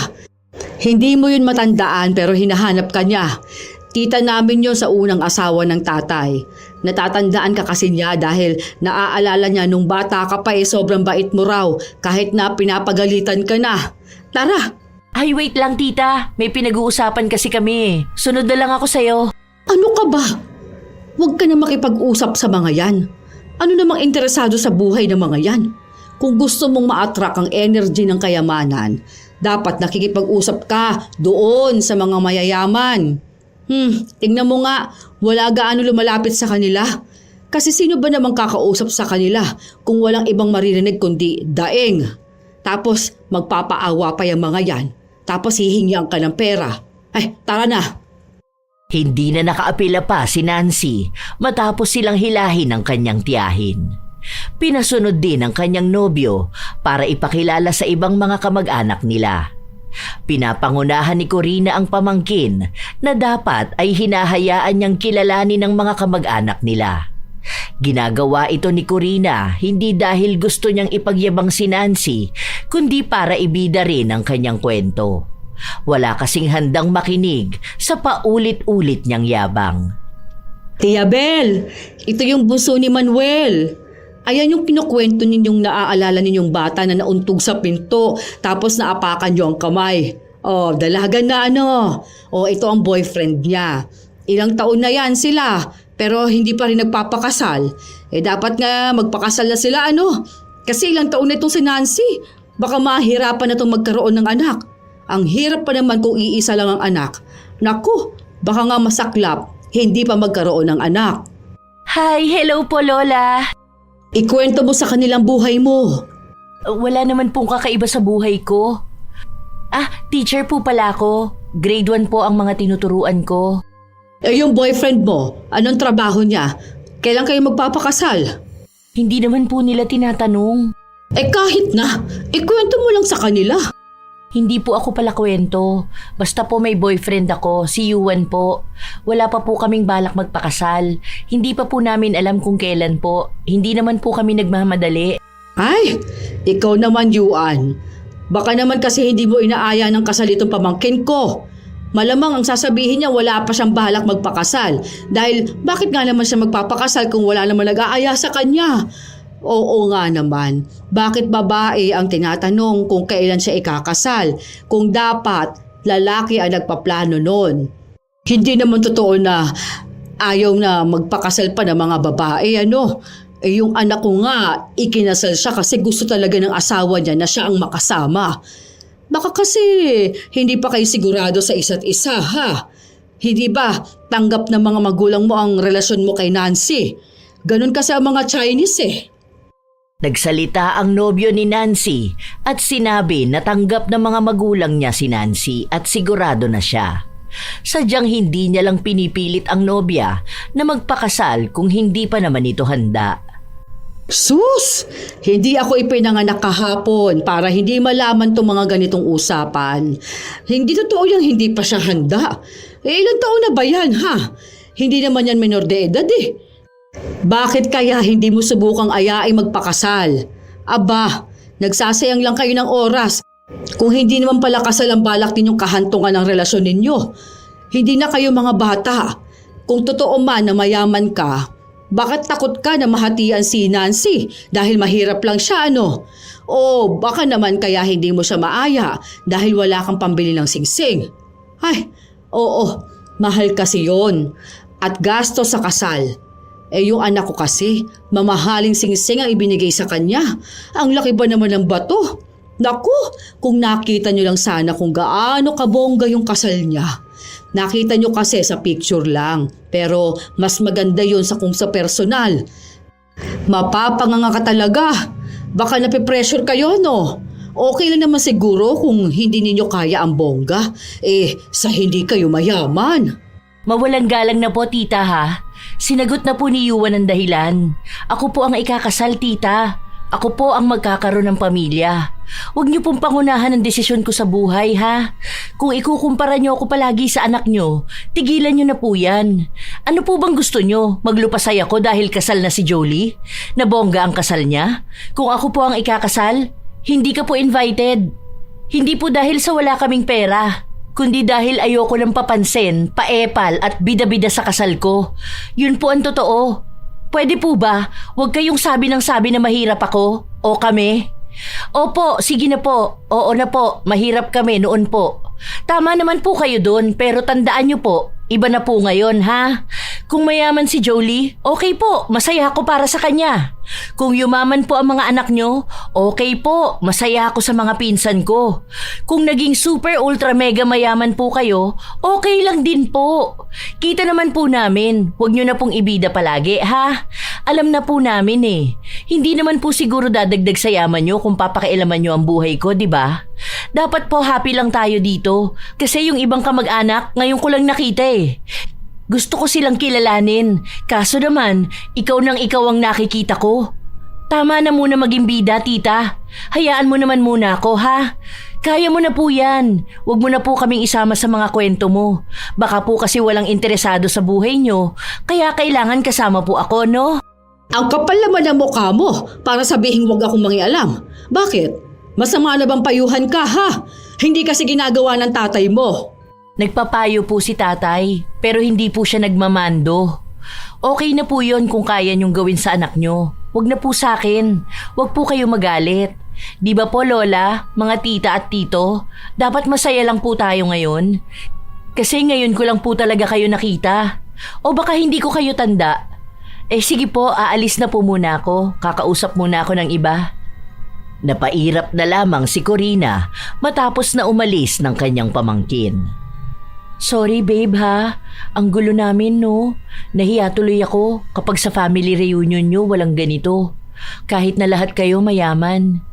Hindi mo yun matandaan pero hinahanap ka niya. Tita namin yun sa unang asawa ng tatay. Natatandaan ka kasi niya dahil naaalala niya nung bata ka pa sobrang bait mo raw kahit na pinapagalitan ka na. Tara! Ay wait lang tita, may pinag-uusapan kasi kami. Sunod na lang ako sa'yo. Ano ka ba? Huwag ka na makipag-usap sa mga yan. Ano namang interesado sa buhay ng mga yan? Kung gusto mong ma-attract ang energy ng kayamanan, dapat nakikipag-usap ka doon sa mga mayayaman. Tingnan mo nga, wala gaano lumalapit sa kanila. Kasi sino ba namang kakausap sa kanila kung walang ibang maririnig kundi daing? Tapos magpapaawa pa yung mga yan. Tapos hihingian ka ng pera. Ay, tara na. Hindi na nakaapila pa si Nancy matapos silang hilahin ng kanyang tiyahin. Pinasunod din ang kanyang nobyo para ipakilala sa ibang mga kamag-anak nila. Pinapangunahan ni Corina ang pamangkin na dapat ay hinahayaan niyang kilalanin ng mga kamag-anak nila. Ginagawa ito ni Corina hindi dahil gusto niyang ipagyabang si Nancy, kundi para ibida rin ang kanyang kwento. Wala kasing handang makinig sa paulit-ulit niyang yabang. Tia Bel, ito yung bunso ni Manuel. Ayan yung kinukwento ninyong naaalala ninyong bata na nauntog sa pinto tapos naapakan niyo ang kamay. Oh, dalagan na ano. Oh, ito ang boyfriend niya. Ilang taon na yan sila pero hindi pa rin nagpapakasal. Dapat nga magpakasal na sila ano. Kasi ilang taon na itong si Nancy. Baka mahirapan na itong magkaroon ng anak. Ang hirap pa naman kung iisa lang ang anak. Naku, baka nga masaklap, hindi pa magkaroon ng anak. Hi, hello po Lola. Ikwento mo sa kanilang buhay mo. Wala naman pong kakaiba sa buhay ko. Teacher po pala ako. Grade 1 po ang mga tinuturuan ko. Yung boyfriend mo, anong trabaho niya? Kailan kayo magpapakasal? Hindi naman po nila tinatanong. Kahit na, ikwento mo lang sa kanila. Hindi po ako pala kwento. Basta po may boyfriend ako, si Yuan po. Wala pa po kaming balak magpakasal. Hindi pa po namin alam kung kailan po. Hindi naman po kami nagmamadali. Ay, ikaw naman Yuan. Baka naman kasi hindi mo inaaya ng kasal itong pamangkin ko. Malamang ang sasabihin niya wala pa siyang balak magpakasal. Dahil bakit nga naman siya magpapakasal kung wala naman nag-aaya sa kanya? Oo nga naman, bakit babae ang tinatanong kung kailan siya ikakasal? Kung dapat, lalaki ang nagpaplano nun. Hindi naman totoo na ayaw na magpakasal pa ng mga babae, ano? Yung anak ko nga, ikinasal siya kasi gusto talaga ng asawa niya na siya ang makasama. Baka kasi hindi pa kayo sigurado sa isa't isa, ha? Hindi ba tanggap ng mga magulang mo ang relasyon mo kay Nancy? Ganun kasi ang mga Chinese eh. Nagsalita ang nobyo ni Nancy at sinabi na tanggap ng mga magulang niya si Nancy at sigurado na siya. Sadyang hindi niya lang pinipilit ang nobya na magpakasal kung hindi pa naman ito handa. Sus! Hindi ako ipinanganak kahapon para hindi malaman tong mga ganitong usapan. Hindi totoo yung hindi pa siya handa. Ilang taon na ba yan, ha? Hindi naman yan menor de edad eh. Bakit kaya hindi mo subukang ayaing magpakasal? Aba, nagsasayang lang kayo ng oras. Kung hindi naman pala kasal ang balak ninyong kahantungan ng relasyon ninyo. Hindi na kayo mga bata. Kung totoo man na mayaman ka, bakit takot ka na mahatian si Nancy dahil mahirap lang siya, ano? O baka naman kaya hindi mo siya maaya dahil wala kang pambili ng singsing. Ay, oo, mahal kasi yon. At gasto sa kasal. Yung anak ko kasi, mamahaling singsing ang ibinigay sa kanya. Ang laki ba naman ng bato? Naku, kung nakita nyo lang sana kung gaano kabongga yung kasal niya. Nakita nyo kasi sa picture lang, pero mas maganda yun sa kung sa personal. Mapapanganga ka talaga. Baka napipressure kayo, no? Okay lang naman siguro kung hindi ninyo kaya ang bongga. Sa hindi kayo mayaman. Mawalang galang na po, tita, ha? Sinagot na po ni Yuan ang dahilan. Ako po ang ikakasal, tita. Ako po ang magkakaroon ng pamilya. Huwag niyo pong pangunahan ang desisyon ko sa buhay, ha? Kung ikukumpara niyo ako palagi sa anak niyo, tigilan niyo na po yan. Ano po bang gusto niyo? Maglupasay ako dahil kasal na si Jolie? Nabongga ang kasal niya? Kung ako po ang ikakasal, hindi ka po invited. Hindi po dahil sa wala kaming pera, kundi dahil ayoko ng papansin, paepal at bida-bida sa kasal ko. Yun po ang totoo. Pwede po ba? Huwag kayong sabi ng sabi na mahirap ako o kami. Opo, sige na po. Oo na po, mahirap kami noon po. Tama naman po kayo doon, pero tandaan niyo po, iba na po ngayon, ha? Kung mayaman si Jolie, okay po, masaya ako para sa kanya. Kung yumaman po ang mga anak niyo, okay po, masaya ako sa mga pinsan ko. Kung naging super ultra mega mayaman po kayo, okay lang din po. Kita naman po namin, huwag niyo na pong ibida palagi, ha? Alam na po namin eh. Hindi naman po siguro dadagdag sa yaman nyo kung papakialaman nyo ang buhay ko, di ba? Dapat po happy lang tayo dito. Kasi yung ibang kamag-anak, ngayon ko lang nakita eh. Gusto ko silang kilalanin. Kaso naman, ikaw nang ikaw ang nakikita ko. Tama na muna maging bida, tita. Hayaan mo naman muna ako, ha? Kaya mo na po yan. Huwag mo na po kaming isama sa mga kwento mo. Baka po kasi walang interesado sa buhay nyo. Kaya kailangan kasama po ako, no? Ang kapal naman ng mukha mo para sabihin huwag akong mangialam. Bakit? Masama na bang payuhan ka, ha? Hindi kasi ginagawa ng tatay mo. Nagpapayo po si tatay, pero hindi po siya nagmamando. Okay na po yon kung kaya niyong gawin sa anak niyo. Huwag na po sa akin. Huwag po kayo magalit. Di ba po, Lola, mga tita at tito, dapat masaya lang po tayo ngayon? Kasi ngayon ko lang po talaga kayo nakita. O baka hindi ko kayo tanda. Sige po, aalis na po muna ako. Kakausap muna ako ng iba. Napairap na lamang si Corina matapos na umalis ng kanyang pamangkin. Sorry babe ha, ang gulo namin no. Nahiya tuloy ako kapag sa family reunion nyo walang ganito. Kahit na lahat kayo mayaman.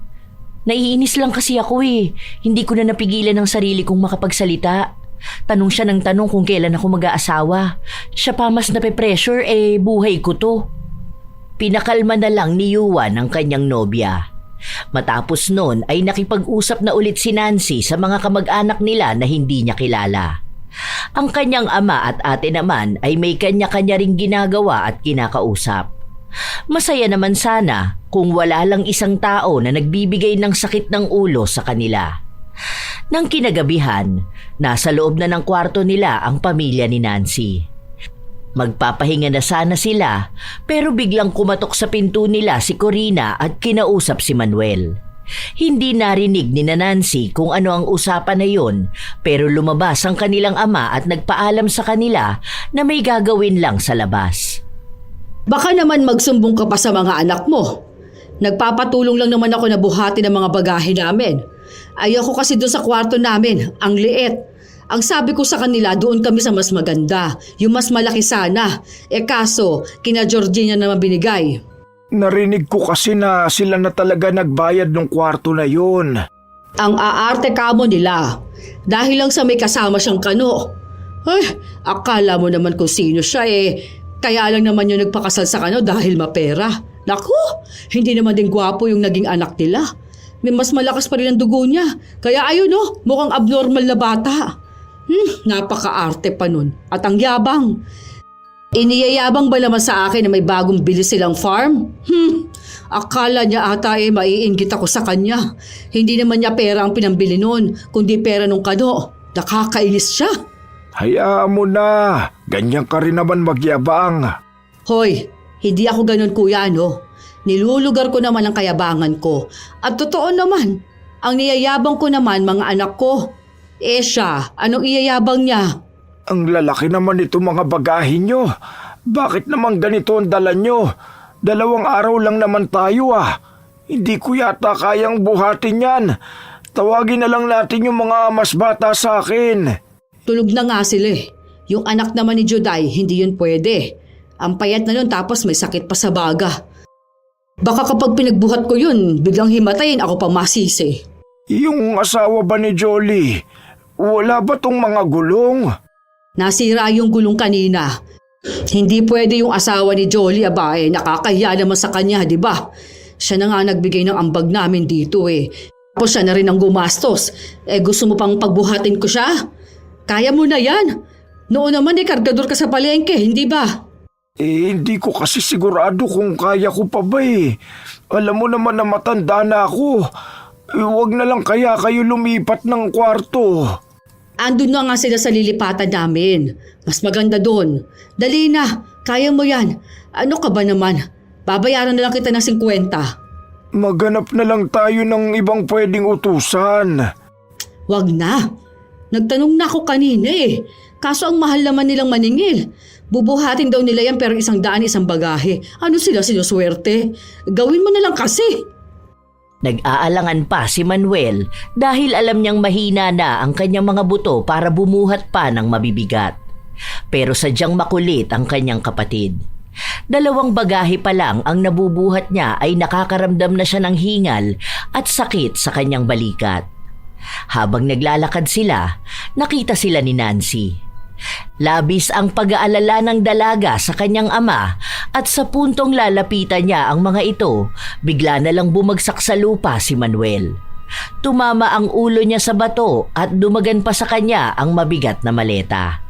Naiinis lang kasi ako eh. Hindi ko na napigilan ang sarili kong makapagsalita. Tanong siya ng tanong kung kailan ako mag-aasawa. Siya pa mas nape-pressure buhay ko to. Pinakalma na lang ni Yuan ang kanyang nobya. Matapos nun ay nakipag-usap na ulit si Nancy sa mga kamag-anak nila na hindi niya kilala. Ang kanyang ama at ate naman ay may kanya-kanya ring ginagawa at kinakausap. Masaya naman sana kung wala lang isang tao na nagbibigay ng sakit ng ulo sa kanila. Nang kinagabihan, nasa loob na ng kwarto nila ang pamilya ni Nancy. Magpapahinga na sana sila pero biglang kumatok sa pinto nila si Corina at kinausap si Manuel. Hindi narinig ni Nancy kung ano ang usapan na yun pero lumabas ang kanilang ama at nagpaalam sa kanila na may gagawin lang sa labas. Baka naman magsumbong ka pa sa mga anak mo. Nagpapatulong lang naman ako na buhati ng mga bagahe namin. Ayoko kasi doon sa kwarto namin, ang liit. Ang sabi ko sa kanila, doon kami sa mas maganda, yung mas malaki sana. Kaso, kina Georgina naman binigay. Narinig ko kasi na sila na talaga nagbayad ng kwarto na yun. Ang aarte kamo nila. Dahil lang sa may kasama siyang kano. Ay, akala mo naman kung sino siya Kaya lang naman yung nagpakasal sa kano dahil mapera. Naku, hindi naman din gwapo yung naging anak nila. May mas malakas pa rin ang dugo niya. Kaya ayun mukhang abnormal na bata. Napaka-arte pa nun. At ang yabang. Iniyayabang ba naman sa akin na may bagong bili silang farm? Akala niya ata maiinggit ako sa kanya. Hindi naman niya pera ang pinambili nun, kundi pera nung kano. Nakakainis siya. Hayaan mo na. Ganyan ka rin naman magyabang. Hoy, hindi ako ganun kuya Nilulugar ko naman ang kayabangan ko. At totoo naman, ang niyayabang ko naman mga anak ko. Siya, anong iyayabang niya? Ang lalaki naman ito mga bagahe nyo. Bakit naman ganito ang dala nyo? 2 araw lang naman tayo Hindi ko yata kayang buhatin yan. Tawagin na lang natin yung mga mas bata sa akin. Tulog na nga sila Yung anak naman ni Juday, hindi yun pwede. Ang payat na nun tapos may sakit pa sa baga. Baka kapag pinagbuhat ko yun, biglang himatayin ako pa masisi. Yung asawa ba ni Jolie? Wala ba tong mga gulong? Nasira yung gulong kanina. Hindi pwede yung asawa ni Jolie nakakahiya naman sa kanya, di ba? Siya na nga nagbigay ng ambag namin dito Tapos siya na rin ang gumastos. Gusto mo pang pagbuhatin ko siya? Kaya mo na yan. Noon naman kargador ka sa palengke, hindi ba? Hindi ko kasi sigurado kung kaya ko pa ba Alam mo naman na matanda na ako. Huwag na lang kaya kayo lumipat ng kwarto. Andun na nga sila sa lilipatan namin. Mas maganda doon. Dali na, kaya mo yan. Ano ka ba naman? Babayaran na lang kita ng 50. Maghanap na lang tayo ng ibang pwedeng utusan. Wag na. Nagtanong na ako kanina Kaso ang mahal naman nilang maningil. Bubuhatin daw nila yan pero 100 isang bagahe. Ano sila sinuswerte? Gawin mo na lang kasi. Nag-aalangan pa si Manuel dahil alam niyang mahina na ang kanyang mga buto para bumuhat pa ng mabibigat. Pero sadyang makulit ang kanyang kapatid. 2 bagahe pa lang ang nabubuhat niya ay nakakaramdam na siya ng hingal at sakit sa kanyang balikat. Habang naglalakad sila, nakita sila ni Nancy. Labis ang pag-aalala ng dalaga sa kanyang ama at sa puntong lalapitan niya ang mga ito, bigla na lang bumagsak sa lupa si Manuel. Tumama ang ulo niya sa bato at dumagan pa sa kanya ang mabigat na maleta.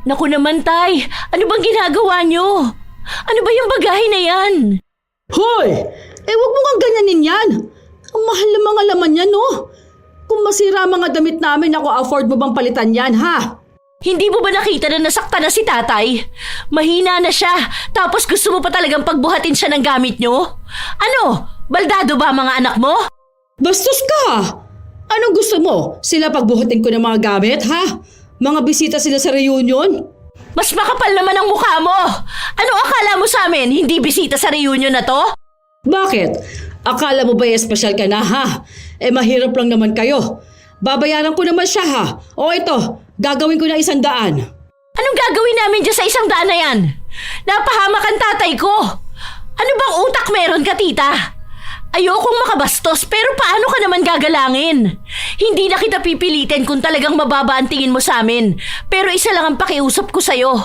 Naku naman, Tay! Ano bang ginagawa niyo? Ano ba yung bagahe na yan? Hoy! Huwag mo kang ganyanin yan. Ang mahal ng mga laman yan, no? Kung masira ang mga damit namin, ako afford mo bang palitan yan, ha? Hindi mo ba nakita na nasaktan na si tatay? Mahina na siya, tapos gusto mo pa talagang pagbuhatin siya ng gamit niyo? Ano? Baldado ba ang mga anak mo? Bastos ka! Anong gusto mo? Sila pagbuhatin ko ng mga gamit, ha? Mga bisita sila sa reunion? Mas makapal naman ang mukha mo! Ano akala mo sa amin? Hindi bisita sa reunion na to? Bakit? Akala mo ba espesyal ka na, ha? Mahirap lang naman kayo. Babayaran ko naman siya, ha? O ito, gagawin ko na 100. Anong gagawin namin dyan sa 100 na yan? Napahamak ang tatay ko! Ano bang utak meron ka, tita? Ayokong makabastos pero paano ka naman gagalangin? Hindi na kita pipilitin kung talagang mababa ang tingin mo sa amin. Pero isa lang ang pakiusap ko sa'yo.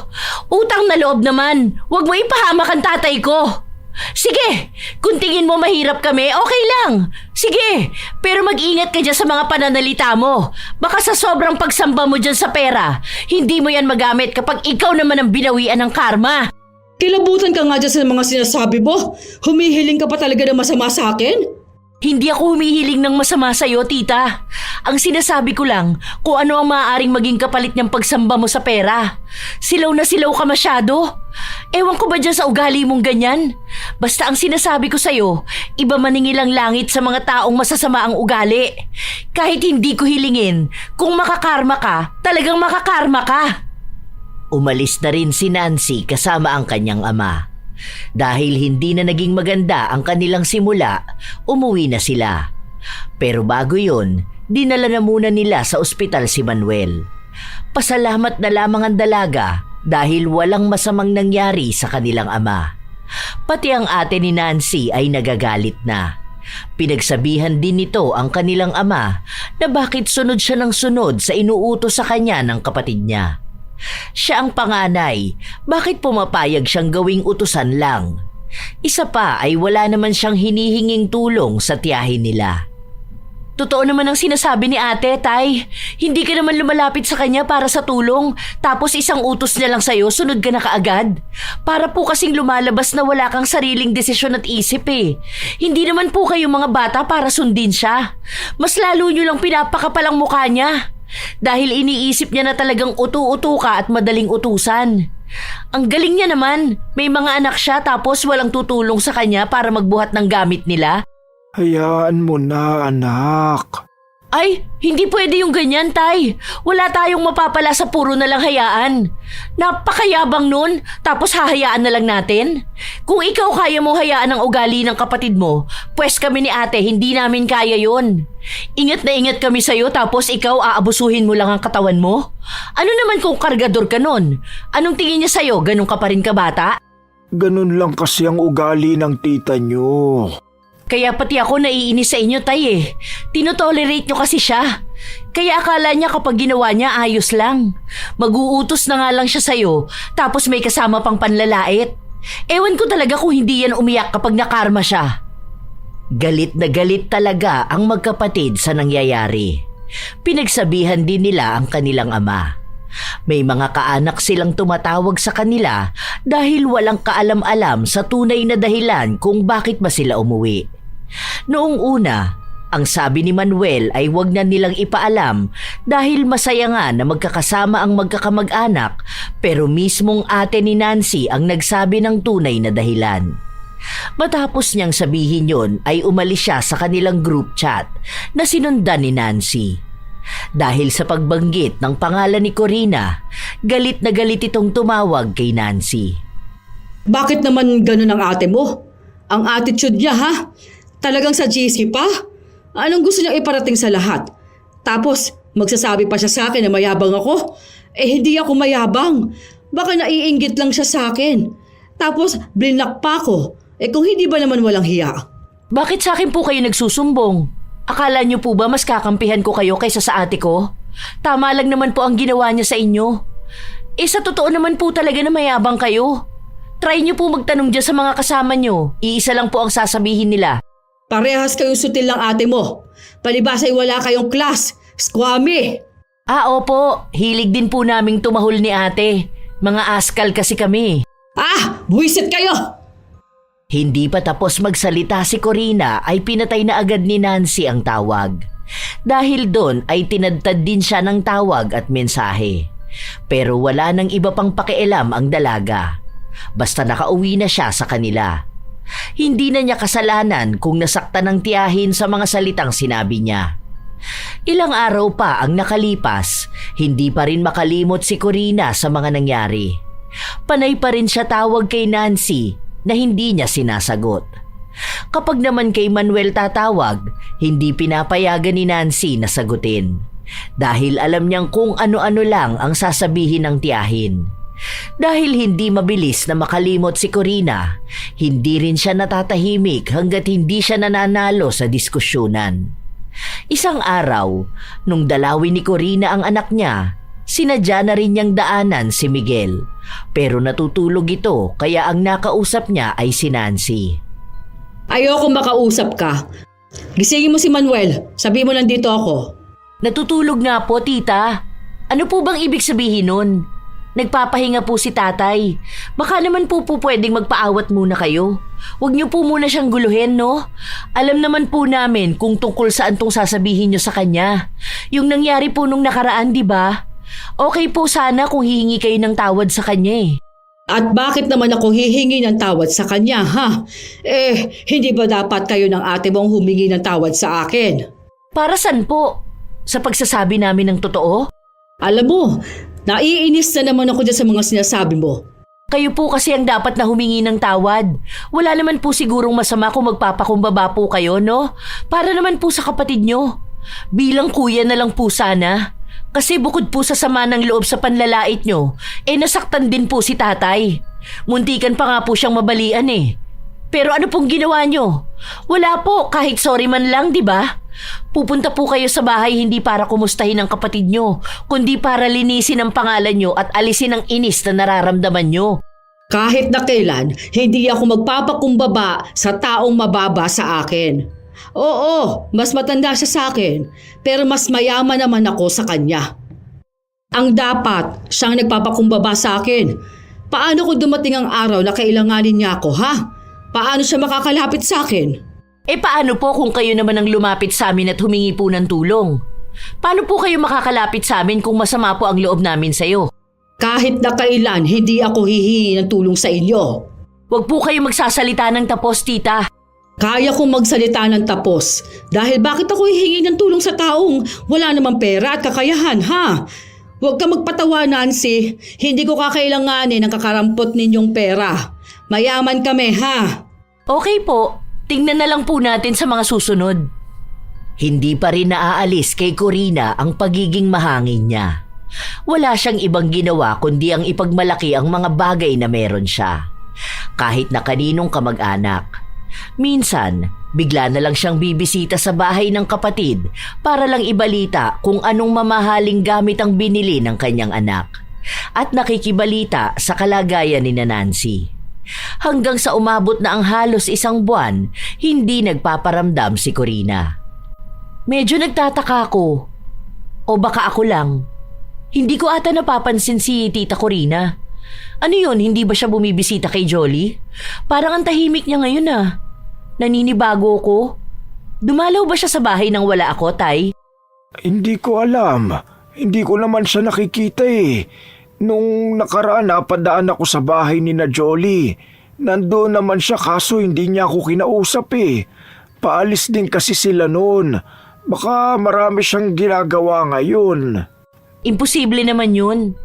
Utang na loob naman. Huwag mo ipahamak ang tatay ko. Sige, kung tingin mo mahirap kami, okay lang. Sige, pero mag-ingat ka dyan sa mga pananalita mo. Baka sa sobrang pagsamba mo dyan sa pera, hindi mo yan magamit kapag ikaw naman ang binawian ng karma. Kilabutan ka nga dyan sa mga sinasabi mo. Humihiling ka pa talaga ng masama sa akin? Hindi ako humihiling ng masama sa'yo, tita. Ang sinasabi ko lang kung ano ang maaaring maging kapalit niyang pagsamba mo sa pera. Silaw na silaw ka masyado. Ewan ko ba dyan sa ugali mong ganyan? Basta ang sinasabi ko sa'yo, iba maningil ang langit sa mga taong masasama ang ugali. Kahit hindi ko hilingin, kung makakarma ka, talagang makakarma ka. Umalis na rin si Nancy kasama ang kanyang ama. Dahil hindi na naging maganda ang kanilang simula, umuwi na sila. Pero bago yun, dinala na muna nila sa ospital si Manuel. Pasalamat na lamang ang dalaga dahil walang masamang nangyari sa kanilang ama. Pati ang ate ni Nancy ay nagagalit na. Pinagsabihan din nito ang kanilang ama na bakit sunod siya ng sunod sa inuutos sa kanya ng kapatid niya. Siya ang panganay, bakit pumapayag siyang gawing utusan lang? Isa pa ay wala naman siyang hinihinging tulong sa tiyahin nila. Totoo naman ang sinasabi ni ate, Tay. Hindi ka naman lumalapit sa kanya para sa tulong, tapos isang utos niya lang sa'yo, sunod ka na kaagad. Para po kasing lumalabas na wala kang sariling desisyon at isip eh. Hindi naman po kayo mga bata para sundin siya. Mas lalo nyo lang pinapakapalang mukha niya. Dahil iniisip niya na talagang utu-utu ka at madaling utusan. Ang galing niya naman, may mga anak siya tapos walang tutulong sa kanya para magbuhat ng gamit nila. Hayaan mo na, anak. Ay, hindi pwede yung ganyan, Tay. Wala tayong mapapala sa puro na lang hayaan. Napakayabang nun, tapos hahayaan na lang natin. Kung ikaw kaya mong hayaan ang ugali ng kapatid mo, pwes kami ni ate, hindi namin kaya yun. Ingat na ingat kami sa'yo tapos ikaw aabusuhin mo lang ang katawan mo? Ano naman kung kargador ka nun? Anong tingin niya sa'yo, ganun ka pa rin ka bata? Ganun lang kasi ang ugali ng tita nyo. Kaya pati ako naiinis sa inyo, Tay eh. Tinotolerate nyo kasi siya. Kaya akala niya kapag ginawa niya ayos lang. Mag-uutos na nga lang siya sa'yo, tapos may kasama pang panlalait. Ewan ko talaga kung hindi yan umiyak kapag nakarma siya. Galit na galit talaga ang magkapatid sa nangyayari. Pinagsabihan din nila ang kanilang ama. May mga kaanak silang tumatawag sa kanila dahil walang kaalam-alam sa tunay na dahilan kung bakit ba sila umuwi. Noong una, ang sabi ni Manuel ay wag na nilang ipaalam dahil masaya nga na magkakasama ang magkakamag-anak, pero mismong ate ni Nancy ang nagsabi ng tunay na dahilan. Matapos niyang sabihin yon ay umalis siya sa kanilang group chat na sinundan ni Nancy. Dahil sa pagbanggit ng pangalan ni Corina, galit na galit itong tumawag kay Nancy. Bakit naman ganun ang ate mo? Ang attitude niya, ha? Talagang sa GC pa? Anong gusto niya iparating sa lahat? Tapos, magsasabi pa siya sa akin na mayabang ako? Hindi ako mayabang. Baka naiinggit lang siya sa akin. Tapos blinak pa ako. Kung hindi ba naman walang hiya? Bakit sa akin po kayo nagsusumbong? Akala niyo po ba mas kakampihan ko kayo kaysa sa ate ko? Tama lang naman po ang ginawa niya sa inyo. Sa totoo naman po talaga na mayabang kayo. Try niyo po magtanong dyan sa mga kasama niyo. Iisa lang po ang sasabihin nila. Parehas kayong sutil ng ate mo. Palibasa'y wala kayong class. Squammy! Opo. Hilig din po naming tumahol ni ate. Mga askal kasi kami. Buwisit kayo! Hindi pa tapos magsalita si Corina ay pinatay na agad ni Nancy ang tawag. Dahil doon ay tinadtad din siya ng tawag at mensahe. Pero wala nang iba pang pakialam ang dalaga. Basta nakauwi na siya sa kanila. Hindi na niya kasalanan kung nasaktan ng tiyahin sa mga salitang sinabi niya. Ilang araw pa ang nakalipas, hindi pa rin makalimot si Corina sa mga nangyari. Panay pa rin siya tawag kay Nancy na hindi niya sinasagot. Kapag naman kay Manuel tatawag, hindi pinapayagan ni Nancy na sagutin. Dahil alam niyang kung ano-ano lang ang sasabihin ng tiyahin. Dahil hindi mabilis na makalimot si Corina, hindi rin siya natatahimik hanggat hindi siya nananalo sa diskusyonan. Isang araw, nung dalawin ni Corina ang anak niya, sinadya na rin niyang daanan si Miguel. Pero natutulog ito kaya ang nakausap niya ay si Nancy. Ayoko makausap ka. Gisingin mo si Manuel. Sabi mo nandito ako. Natutulog nga po, tita. Ano po bang ibig sabihin nun? Nagpapahinga po si tatay. Baka naman po pwedeng magpaawat muna kayo. Huwag niyo po muna siyang guluhin, no? Alam naman po namin kung tungkol saan tong sasabihin niyo sa kanya. Yung nangyari po nung nakaraan, di ba? Okay po sana kung hihingi kayo ng tawad sa kanya eh. At bakit naman ako hihingi ng tawad sa kanya, ha? Hindi ba dapat kayo ng ate mong humingi ng tawad sa akin? Para saan po? Sa pagsasabi namin ng totoo? Alam mo, naiinis na naman ako dyan sa mga sinasabi mo. Kayo po kasi ang dapat na humingi ng tawad. Wala naman po sigurong masama kung magpapakumbaba po kayo, no? Para naman po sa kapatid nyo. Bilang kuya na lang po sana. Kasi bukod po sa sama ng loob sa panlalait nyo, nasaktan din po si tatay. Muntikan pa nga po siyang mabalian eh. Pero ano pong ginawa nyo? Wala po, kahit sorry man lang, di ba? Pupunta po kayo sa bahay hindi para kumustahin ang kapatid nyo, kundi para linisin ang pangalan nyo at alisin ang inis na nararamdaman nyo. Kahit na kailan, hindi ako magpapakumbaba sa taong mababa sa akin. Oo, mas matanda siya sa akin, pero mas mayaman naman ako sa kanya. Ang dapat, siyang nagpapakumbaba sa akin. Paano kung dumating ang araw na kailanganin niya ako, ha? Paano siya makakalapit sa akin? Paano po kung kayo naman ang lumapit sa amin at humingi po ng tulong? Paano po kayo makakalapit sa amin kung masama po ang loob namin sa'yo? Kahit na kailan, hindi ako hihingi ng tulong sa inyo. Huwag po kayo magsasalita ng tapos, tita. Kaya kong magsalita ng tapos. Dahil bakit ako hihingi ng tulong sa taong wala namang pera at kakayahan, ha? Huwag ka magpatawa, Nancy. Hindi ko kakailanganin ang kakarampot ninyong pera. Mayaman kami, ha? Okay po. Tingnan na lang po natin sa mga susunod. Hindi pa rin naaalis kay Corina ang pagiging mahangin niya. Wala siyang ibang ginawa kundi ang ipagmalaki ang mga bagay na meron siya. Kahit na kaninong kamag-anak. Minsan, bigla na lang siyang bibisita sa bahay ng kapatid para lang ibalita kung anong mamahaling gamit ang binili ng kanyang anak. At nakikibalita sa kalagayan ni Nancy. Hanggang sa umabot na ang halos isang buwan, hindi nagpaparamdam si Corina. Medyo nagtataka ako. O baka ako lang. Hindi ko ata napapansin si Tita Corina. Ano yun, hindi ba siya bumibisita kay Jolly? Parang ang tahimik niya ngayon ah. Naninibago ko. Dumalaw ba siya sa bahay nang wala ako, Tay? Hindi ko alam. Hindi ko naman siya nakikita eh. Nung nakaraan napadaan ako sa bahay ni na Jolly. Nandoon naman siya kaso hindi niya ako kinausap eh. Paalis din kasi sila noon. Baka marami siyang ginagawa ngayon. Imposible naman yun.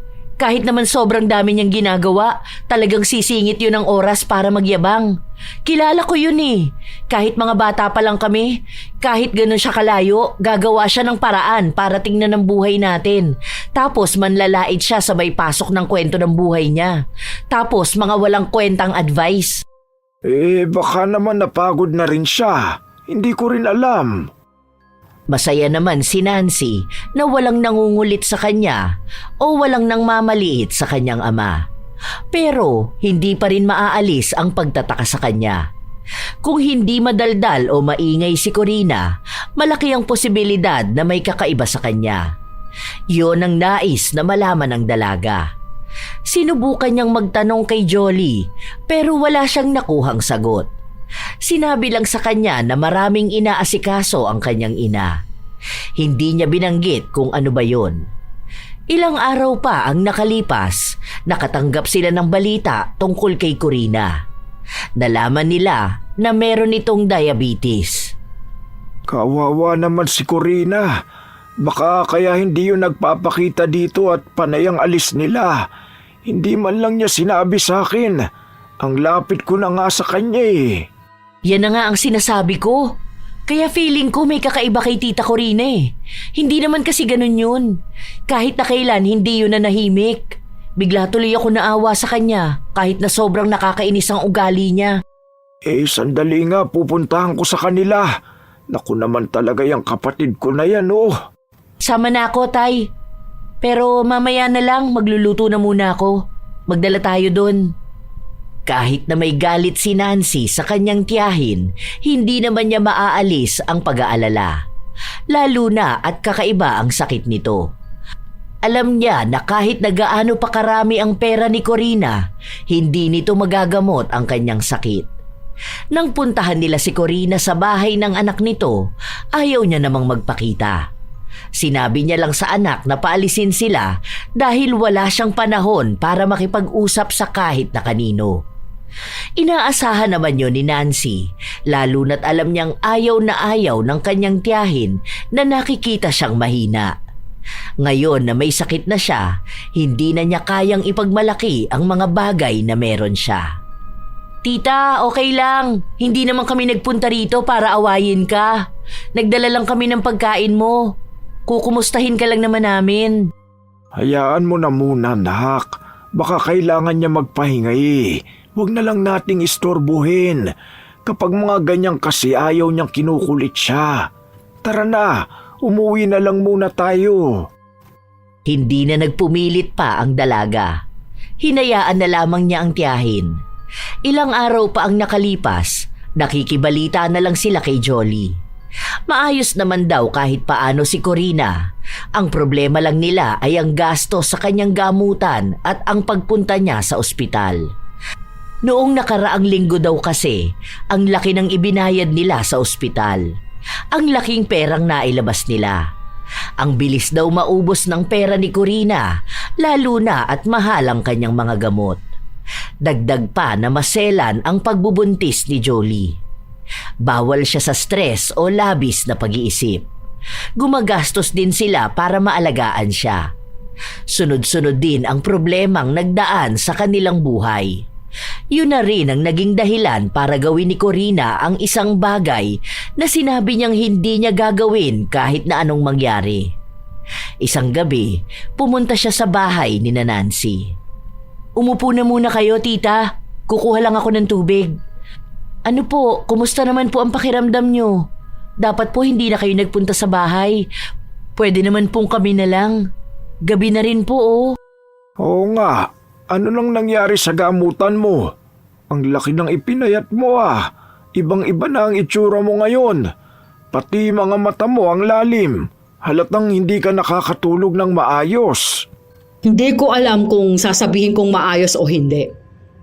Kahit naman sobrang dami niyang ginagawa, talagang sisingit yun ng oras para magyabang. Kilala ko yun eh. Kahit mga bata pa lang kami, kahit ganun siya kalayo, gagawa siya ng paraan para tingnan ang buhay natin. Tapos manlalait siya sa may pasok ng kwento ng buhay niya. Tapos mga walang kwentang advice. Baka naman napagod na rin siya. Hindi ko rin alam. Masaya naman si Nancy na walang nangungulit sa kanya o walang nangmamaliit sa kanyang ama. Pero hindi pa rin maaalis ang pagtataka sa kanya. Kung hindi madaldal o maingay si Corina, malaki ang posibilidad na may kakaiba sa kanya. Yun ang nais na malaman ng dalaga. Sinubukan niyang magtanong kay Jolly pero wala siyang nakuhang sagot. Sinabi lang sa kanya na maraming inaasikaso ang kanyang ina. Hindi niya binanggit kung ano ba yon. Ilang araw pa ang nakalipas, nakatanggap sila ng balita tungkol kay Corina. Nalaman nila na meron itong diabetes. Kawawa naman si Corina. Baka kaya hindi yun nagpapakita dito at panay ang alis nila. Hindi man lang niya sinabi sa akin. Ang lapit ko na nga sa kanya eh. Yan na nga ang sinasabi ko. Kaya feeling ko may kakaiba kay Tita Corina eh. Hindi naman kasi ganun yun. Kahit na kailan hindi yun nanahimik. Bigla tuloy ako naawa sa kanya kahit na sobrang nakakainis ang ugali niya. Sandali nga, pupuntahan ko sa kanila. Naku naman talaga yung kapatid ko na yan oh. Sama na ako, Tay. Pero mamaya na lang, magluluto na muna ako. Magdala tayo dun. Kahit na may galit si Nancy sa kanyang tiyahin, hindi naman niya maaalis ang pag-aalala. Lalo na at kakaiba ang sakit nito. Alam niya na kahit na gaano pa karami ang pera ni Corina, hindi nito magagamot ang kanyang sakit. Nang puntahan nila si Corina sa bahay ng anak nito, ayaw niya namang magpakita. Sinabi niya lang sa anak na paalisin sila dahil wala siyang panahon para makipag-usap sa kahit na kanino. Inaasahan naman yun ni Nancy, lalo na't alam niyang ayaw na ayaw ng kanyang tiyahin na nakikita siyang mahina. Ngayon na may sakit na siya, hindi na niya kayang ipagmalaki ang mga bagay na meron siya. Tita, okay lang. Hindi naman kami nagpunta rito para awayin ka. Nagdala lang kami ng pagkain mo. Kukumustahin ka lang naman namin. Hayaan mo na muna, nak. Baka kailangan niya magpahinga eh. Huwag na lang nating istorbuhin. Kapag mga ganyan kasi ayaw niyang kinukulit siya. Tara na, umuwi na lang muna tayo. Hindi na nagpumilit pa ang dalaga. Hinayaan na lamang niya ang tiyahin. Ilang araw pa ang nakalipas, nakikibalita na lang sila kay Jolly. Maayos naman daw kahit paano si Corina. Ang problema lang nila ay ang gasto sa kanyang gamutan at ang pagpunta niya sa ospital. Noong nakaraang linggo daw kasi, ang laki ng ibinayad nila sa ospital. Ang laking perang nailabas nila. Ang bilis daw maubos ng pera ni Corina, lalo na at mahal ang kanyang mga gamot. Dagdag pa na maselan ang pagbubuntis ni Jolly. Bawal siya sa stress o labis na pag-iisip. Gumagastos din sila para maalagaan siya. Sunod-sunod din ang problemang nagdaan sa kanilang buhay. Yun na rin ang naging dahilan para gawin ni Corina ang isang bagay na sinabi niyang hindi niya gagawin kahit na anong mangyari. Isang gabi, pumunta siya sa bahay ni Nancy. Umupo na muna kayo, tita. Kukuha lang ako ng tubig. Ano po, kumusta naman po ang pakiramdam niyo? Dapat po hindi na kayo nagpunta sa bahay. Pwede naman pong kami na lang. Gabi na rin po oh. Oo nga. Ano nang nangyari sa gamutan mo? Ang laki ng ipinayat mo ah. Ibang-iba na ang itsura mo ngayon. Pati mga mata mo ang lalim. Halatang hindi ka nakakatulog ng maayos. Hindi ko alam kung sasabihin kong maayos o hindi.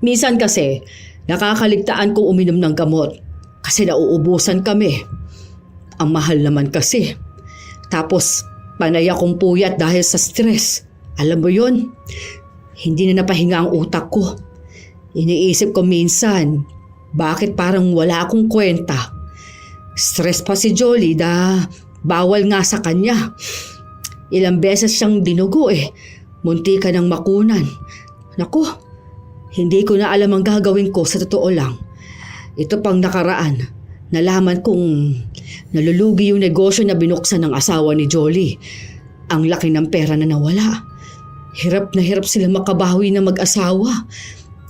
Minsan kasi, nakakaligtaan kong uminom ng gamot kasi nauubusan kami. Ang mahal naman kasi. Tapos, panay akong puyat dahil sa stress. Alam mo yun? Hindi na napahinga ang utak ko. Iniisip ko minsan, bakit parang wala akong kwenta? Stress pa si Jolly bawal nga sa kanya. Ilang beses siyang dinugo eh. munti ka ng makunan. Naku, hindi ko na alam ang gagawin ko sa totoo lang. Ito pang nakaraan, nalaman kong nalulugi yung negosyo na binuksan ng asawa ni Jolly. Ang laki ng pera na nawala. Hirap na hirap sila makabawi na mag-asawa.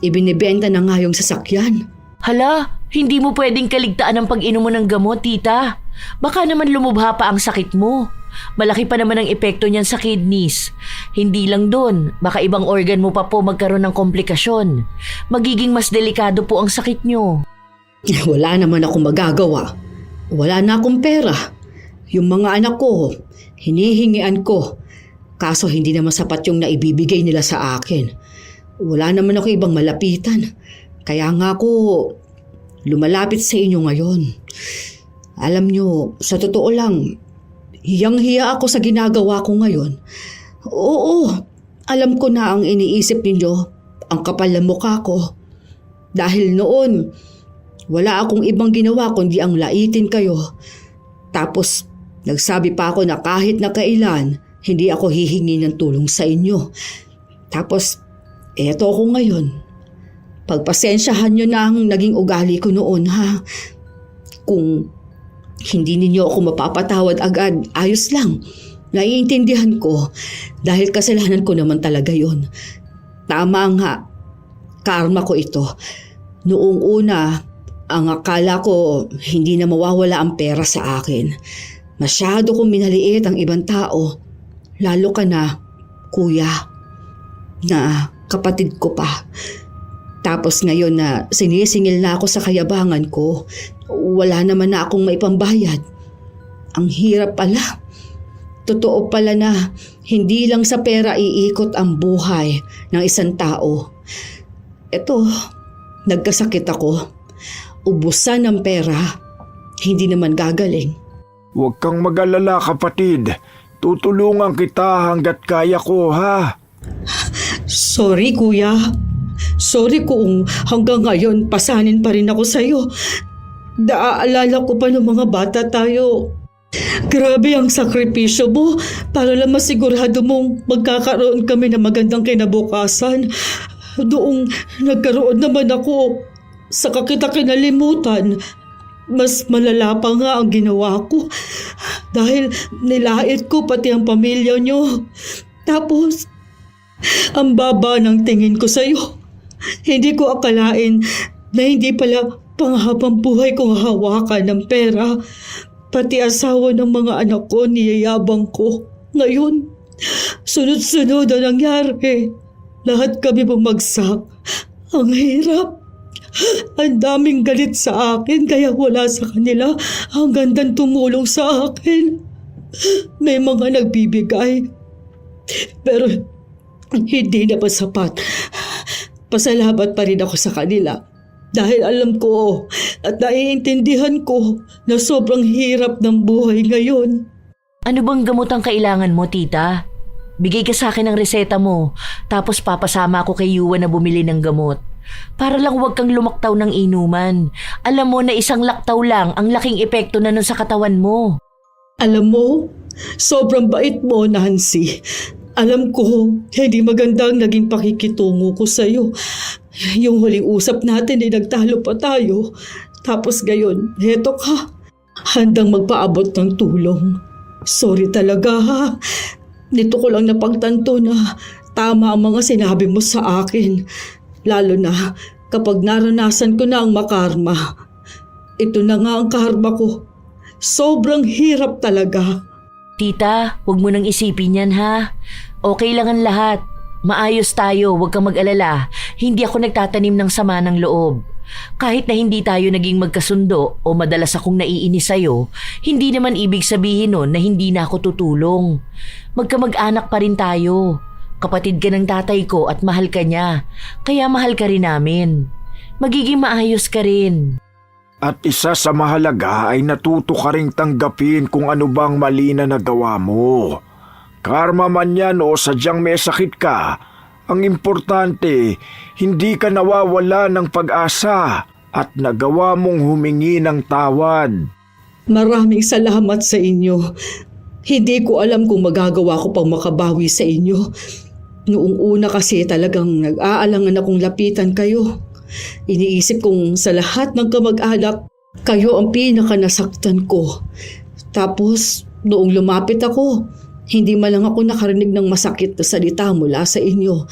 Ibinibenta na nga yung sasakyan. Hala, hindi mo pwedeng kaligtaan ang pag-inom mo ng gamot, tita. Baka naman lumubha pa ang sakit mo. Malaki pa naman ang epekto niyan sa kidneys. Hindi lang doon, baka ibang organ mo pa po magkaroon ng komplikasyon. Magiging mas delikado po ang sakit nyo. Wala naman akong magagawa. Wala na akong pera. Yung mga anak ko, hinihingian ko. Kaso hindi naman sapat yung naibibigay nila sa akin. Wala naman ako ibang malapitan. Kaya nga ako lumalapit sa inyo ngayon. Alam nyo, sa totoo lang, hiyang-hiya ako sa ginagawa ko ngayon. Oo, alam ko na ang iniisip ninyo, ang kapal ng mukha ko. Dahil noon, wala akong ibang ginawa kundi ang laitin kayo. Tapos, nagsabi pa ako na kahit na kailan, hindi ako hihingi ng tulong sa inyo. Tapos, eto ako ngayon. Pagpasensyahan nyo na ang naging ugali ko noon, ha? Kung hindi ninyo ako mapapatawad agad, ayos lang. Naiintindihan ko dahil kasalanan ko naman talaga yon. Tama nga, karma ko ito. Noong una, ang akala ko hindi na mawawala ang pera sa akin. Masyado kong minaliit ang ibang tao. Lalo ka na, kuya, na kapatid ko pa. Tapos ngayon na sinisingil na ako sa kayabangan ko, wala naman na akong maipambayad. Ang hirap pala. Totoo pala na hindi lang sa pera iikot ang buhay ng isang tao. Eto, nagkasakit ako. Ubusan ng pera, hindi naman gagaling. Huwag kang mag-alala, kapatid. Tutulungan kita hanggat kaya ko, ha? Sorry, kuya. Sorry kung hanggang ngayon pasanin pa rin ako sa'yo. Naaalala ko pa ng mga bata tayo. Grabe ang sakripisyo mo para lang masigurado mong magkakaroon kami ng magandang kinabukasan. Doong nagkaroon naman ako, saka kita kinalimutan. Mas malala pa nga ang ginawa ko dahil nilait ko pati ang pamilya nyo. Tapos, ang baba ng tingin ko sa'yo. Hindi ko akalain na hindi pala panghabang buhay kong hawakan ng pera. Pati asawa ng mga anak ko niyayabang ko. Ngayon, sunod-sunod ang nangyari. Lahat kami bumagsak. Ang hirap. Ang daming galit sa akin kaya wala sa kanila ang gandang tumulong sa akin. May mga nagbibigay. Pero hindi na pa sapat. Pasalamat pa rin ako sa kanila. Dahil alam ko at naiintindihan ko na sobrang hirap ng buhay ngayon. Ano bang gamot ang kailangan mo, tita? Bigay ka sa akin ng reseta mo, tapos papasama ako kay Yuan na bumili ng gamot. Para lang huwag kang lumaktaw ng inuman. Alam mo na isang laktaw lang ang laking epekto na nun sa katawan mo. Alam mo, sobrang bait mo, Nancy. Alam ko, hindi maganda ang naging pakikitungo ko sa'yo. Yung huling usap natin ay nagtalo pa tayo. Tapos gayon, heto ka. Handang magpaabot ng tulong. Sorry talaga, ha. Nito ko lang napagtanto na tama ang mga sinabi mo sa akin. Lalo na kapag naranasan ko na ang makarma. Ito na nga ang karma ko. Sobrang hirap talaga. Tita, huwag mo nang isipin yan, ha? Okay lang ang lahat. Maayos tayo, huwag kang mag-alala. Hindi ako nagtatanim ng sama ng loob. Kahit na hindi tayo naging magkasundo o madalas akong naiinis sa'yo, hindi naman ibig sabihin nun na hindi na ako tutulong. Magkamag-anak pa rin tayo. Kapatid ka ng tatay ko at mahal ka niya. Kaya mahal ka rin namin. Magiging maayos ka rin. At isa sa mahalaga ay natuto ka ring tanggapin kung ano bang mali na nagawa mo. Karma man yan o sadyang may sakit ka, ang importante, hindi ka nawawala ng pag-asa at nagawa mong humingi ng tawad. Maraming salamat sa inyo. Hindi ko alam kung magagawa ko pang makabawi sa inyo. Noong una kasi talagang nag-aalangan akong lapitan kayo. Iniisip kong sa lahat ng kamag-anak, kayo ang pinaka-nasaktan ko. Tapos, noong lumapit ako, hindi man lang ako nakarinig ng masakit na salita mula sa inyo.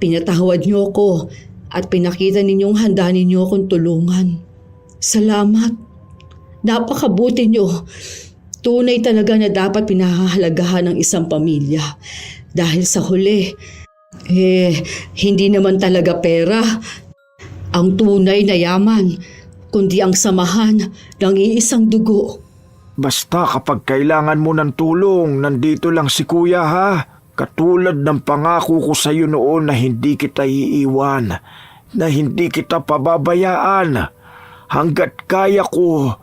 Pinatawad niyo ako at pinakita ninyong handa ninyo akong tulungan. Salamat. Napakabuti niyo. Tunay talaga na dapat pinahahalagahan ng isang pamilya. Dahil sa huli, hindi naman talaga pera ang tunay na yaman, kundi ang samahan ng iisang dugo. Basta kapag kailangan mo ng tulong, nandito lang si Kuya ha. Katulad ng pangako ko sa iyo noon na hindi kita iiwan, na hindi kita pababayaan. Hanggat kaya ko,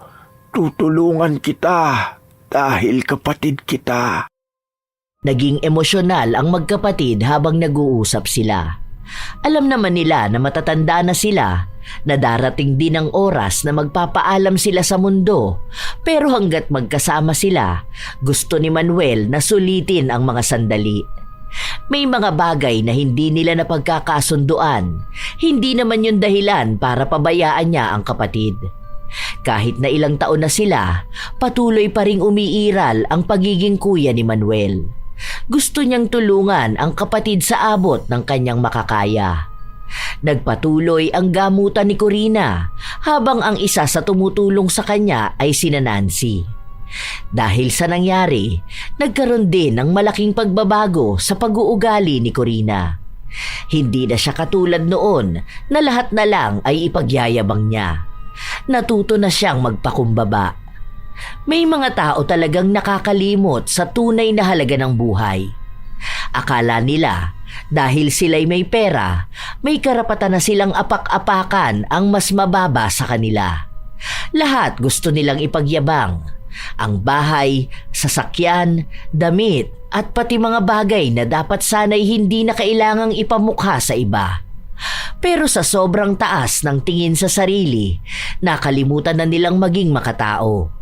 tutulungan kita dahil kapatid kita. Naging emosyonal ang magkapatid habang nag-uusap sila. Alam naman nila na matatanda na sila, na darating din ang oras na magpapaalam sila sa mundo. Pero hanggat magkasama sila, gusto ni Manuel na sulitin ang mga sandali. May mga bagay na hindi nila napagkakasunduan. Hindi naman yun dahilan para pabayaan niya ang kapatid. Kahit na ilang taon na sila, patuloy pa ring umiiral ang pagiging kuya ni Manuel. Gusto niyang tulungan ang kapatid sa abot ng kanyang makakaya. Nagpatuloy ang gamutan ni Corina habang ang isa sa tumutulong sa kanya ay sina Nancy. Dahil sa nangyari, nagkaroon din ng malaking pagbabago sa pag-uugali ni Corina. Hindi na siya katulad noon na lahat na lang ay ipagyayabang niya. Natuto na siyang magpakumbaba. May mga tao talagang nakakalimot sa tunay na halaga ng buhay. Akala nila dahil sila'y may pera, may karapatan na silang apak-apakan ang mas mababa sa kanila. Lahat gusto nilang ipagyabang. Ang bahay, sasakyan, damit at pati mga bagay na dapat sana'y hindi na kailangang ipamukha sa iba. Pero sa sobrang taas ng tingin sa sarili, nakalimutan na nilang maging makatao.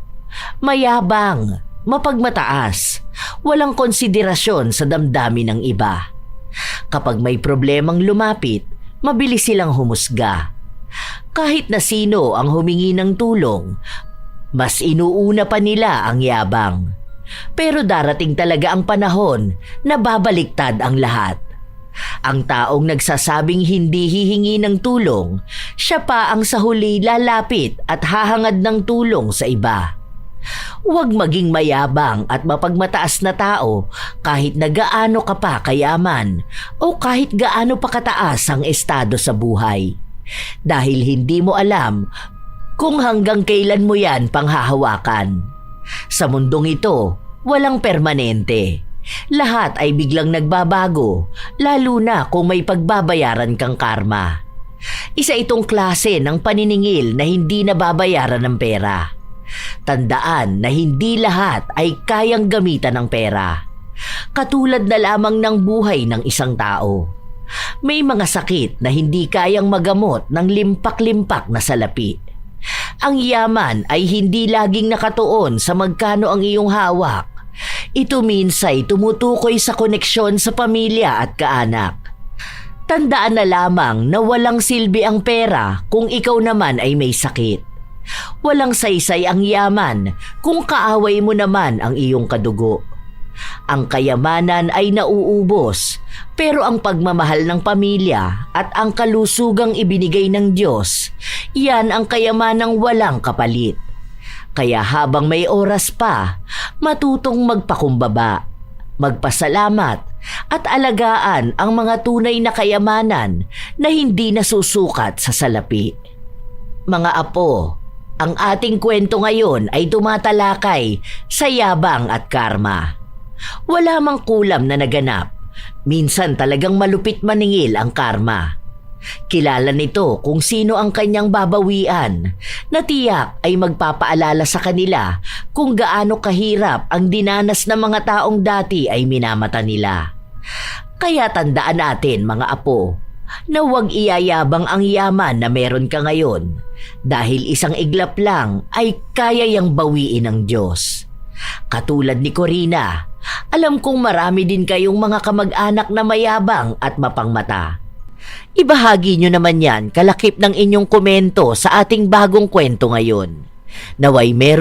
Mayabang, mapagmataas, walang konsiderasyon sa damdamin ng iba. Kapag may problemang lumapit, mabilis silang humusga. Kahit na sino ang humingi ng tulong, mas inuuna pa nila ang yabang. Pero darating talaga ang panahon na babaliktad ang lahat. Ang taong nagsasabing hindi hihingi ng tulong, siya pa ang sa huli lalapit at hahangad ng tulong sa iba. Huwag maging mayabang at mapagmataas na tao kahit na gaano ka pa kayaman o kahit gaano pa kataas ang estado sa buhay. Dahil hindi mo alam kung hanggang kailan mo yan panghahawakan. Sa mundong ito, walang permanente. Lahat ay biglang nagbabago, lalo na kung may pagbabayaran kang karma. Isa itong klase ng paniningil na hindi nababayaran ng pera. Tandaan na hindi lahat ay kayang gamitan ng pera. Katulad na lamang ng buhay ng isang tao. May mga sakit na hindi kayang magamot ng limpak-limpak na salapi. Ang yaman ay hindi laging nakatuon sa magkano ang iyong hawak. Ito minsay tumutukoy sa koneksyon sa pamilya at kaanak. Tandaan na lamang na walang silbi ang pera kung ikaw naman ay may sakit. Walang saysay ang yaman kung kaaway mo naman ang iyong kadugo. Ang kayamanan ay nauubos, pero ang pagmamahal ng pamilya at ang kalusugang ibinigay ng Diyos, yan ang kayamanang walang kapalit. Kaya habang may oras pa, matutong magpakumbaba, magpasalamat at alagaan ang mga tunay na kayamanan na hindi nasusukat sa salapi. Mga apo, ang ating kwento ngayon ay tumatalakay sa yabang at karma. Wala mang kulam na naganap. Minsan talagang malupit maningil ang karma. Kilala nito kung sino ang kanyang babawian, na tiyak ay magpapaalala sa kanila kung gaano kahirap ang dinanas ng mga taong dati ay minamata nila. Kaya tandaan natin mga apo, na huwag iyayabang ang yaman na meron ka ngayon dahil isang iglap lang ay kaya yang bawiin ng Diyos. Katulad ni Corina, Alam kong marami din kayong mga kamag-anak na mayabang at mapangmata. Ibahagi nyo naman yan kalakip ng inyong komento sa ating bagong kwento ngayon. Naway meron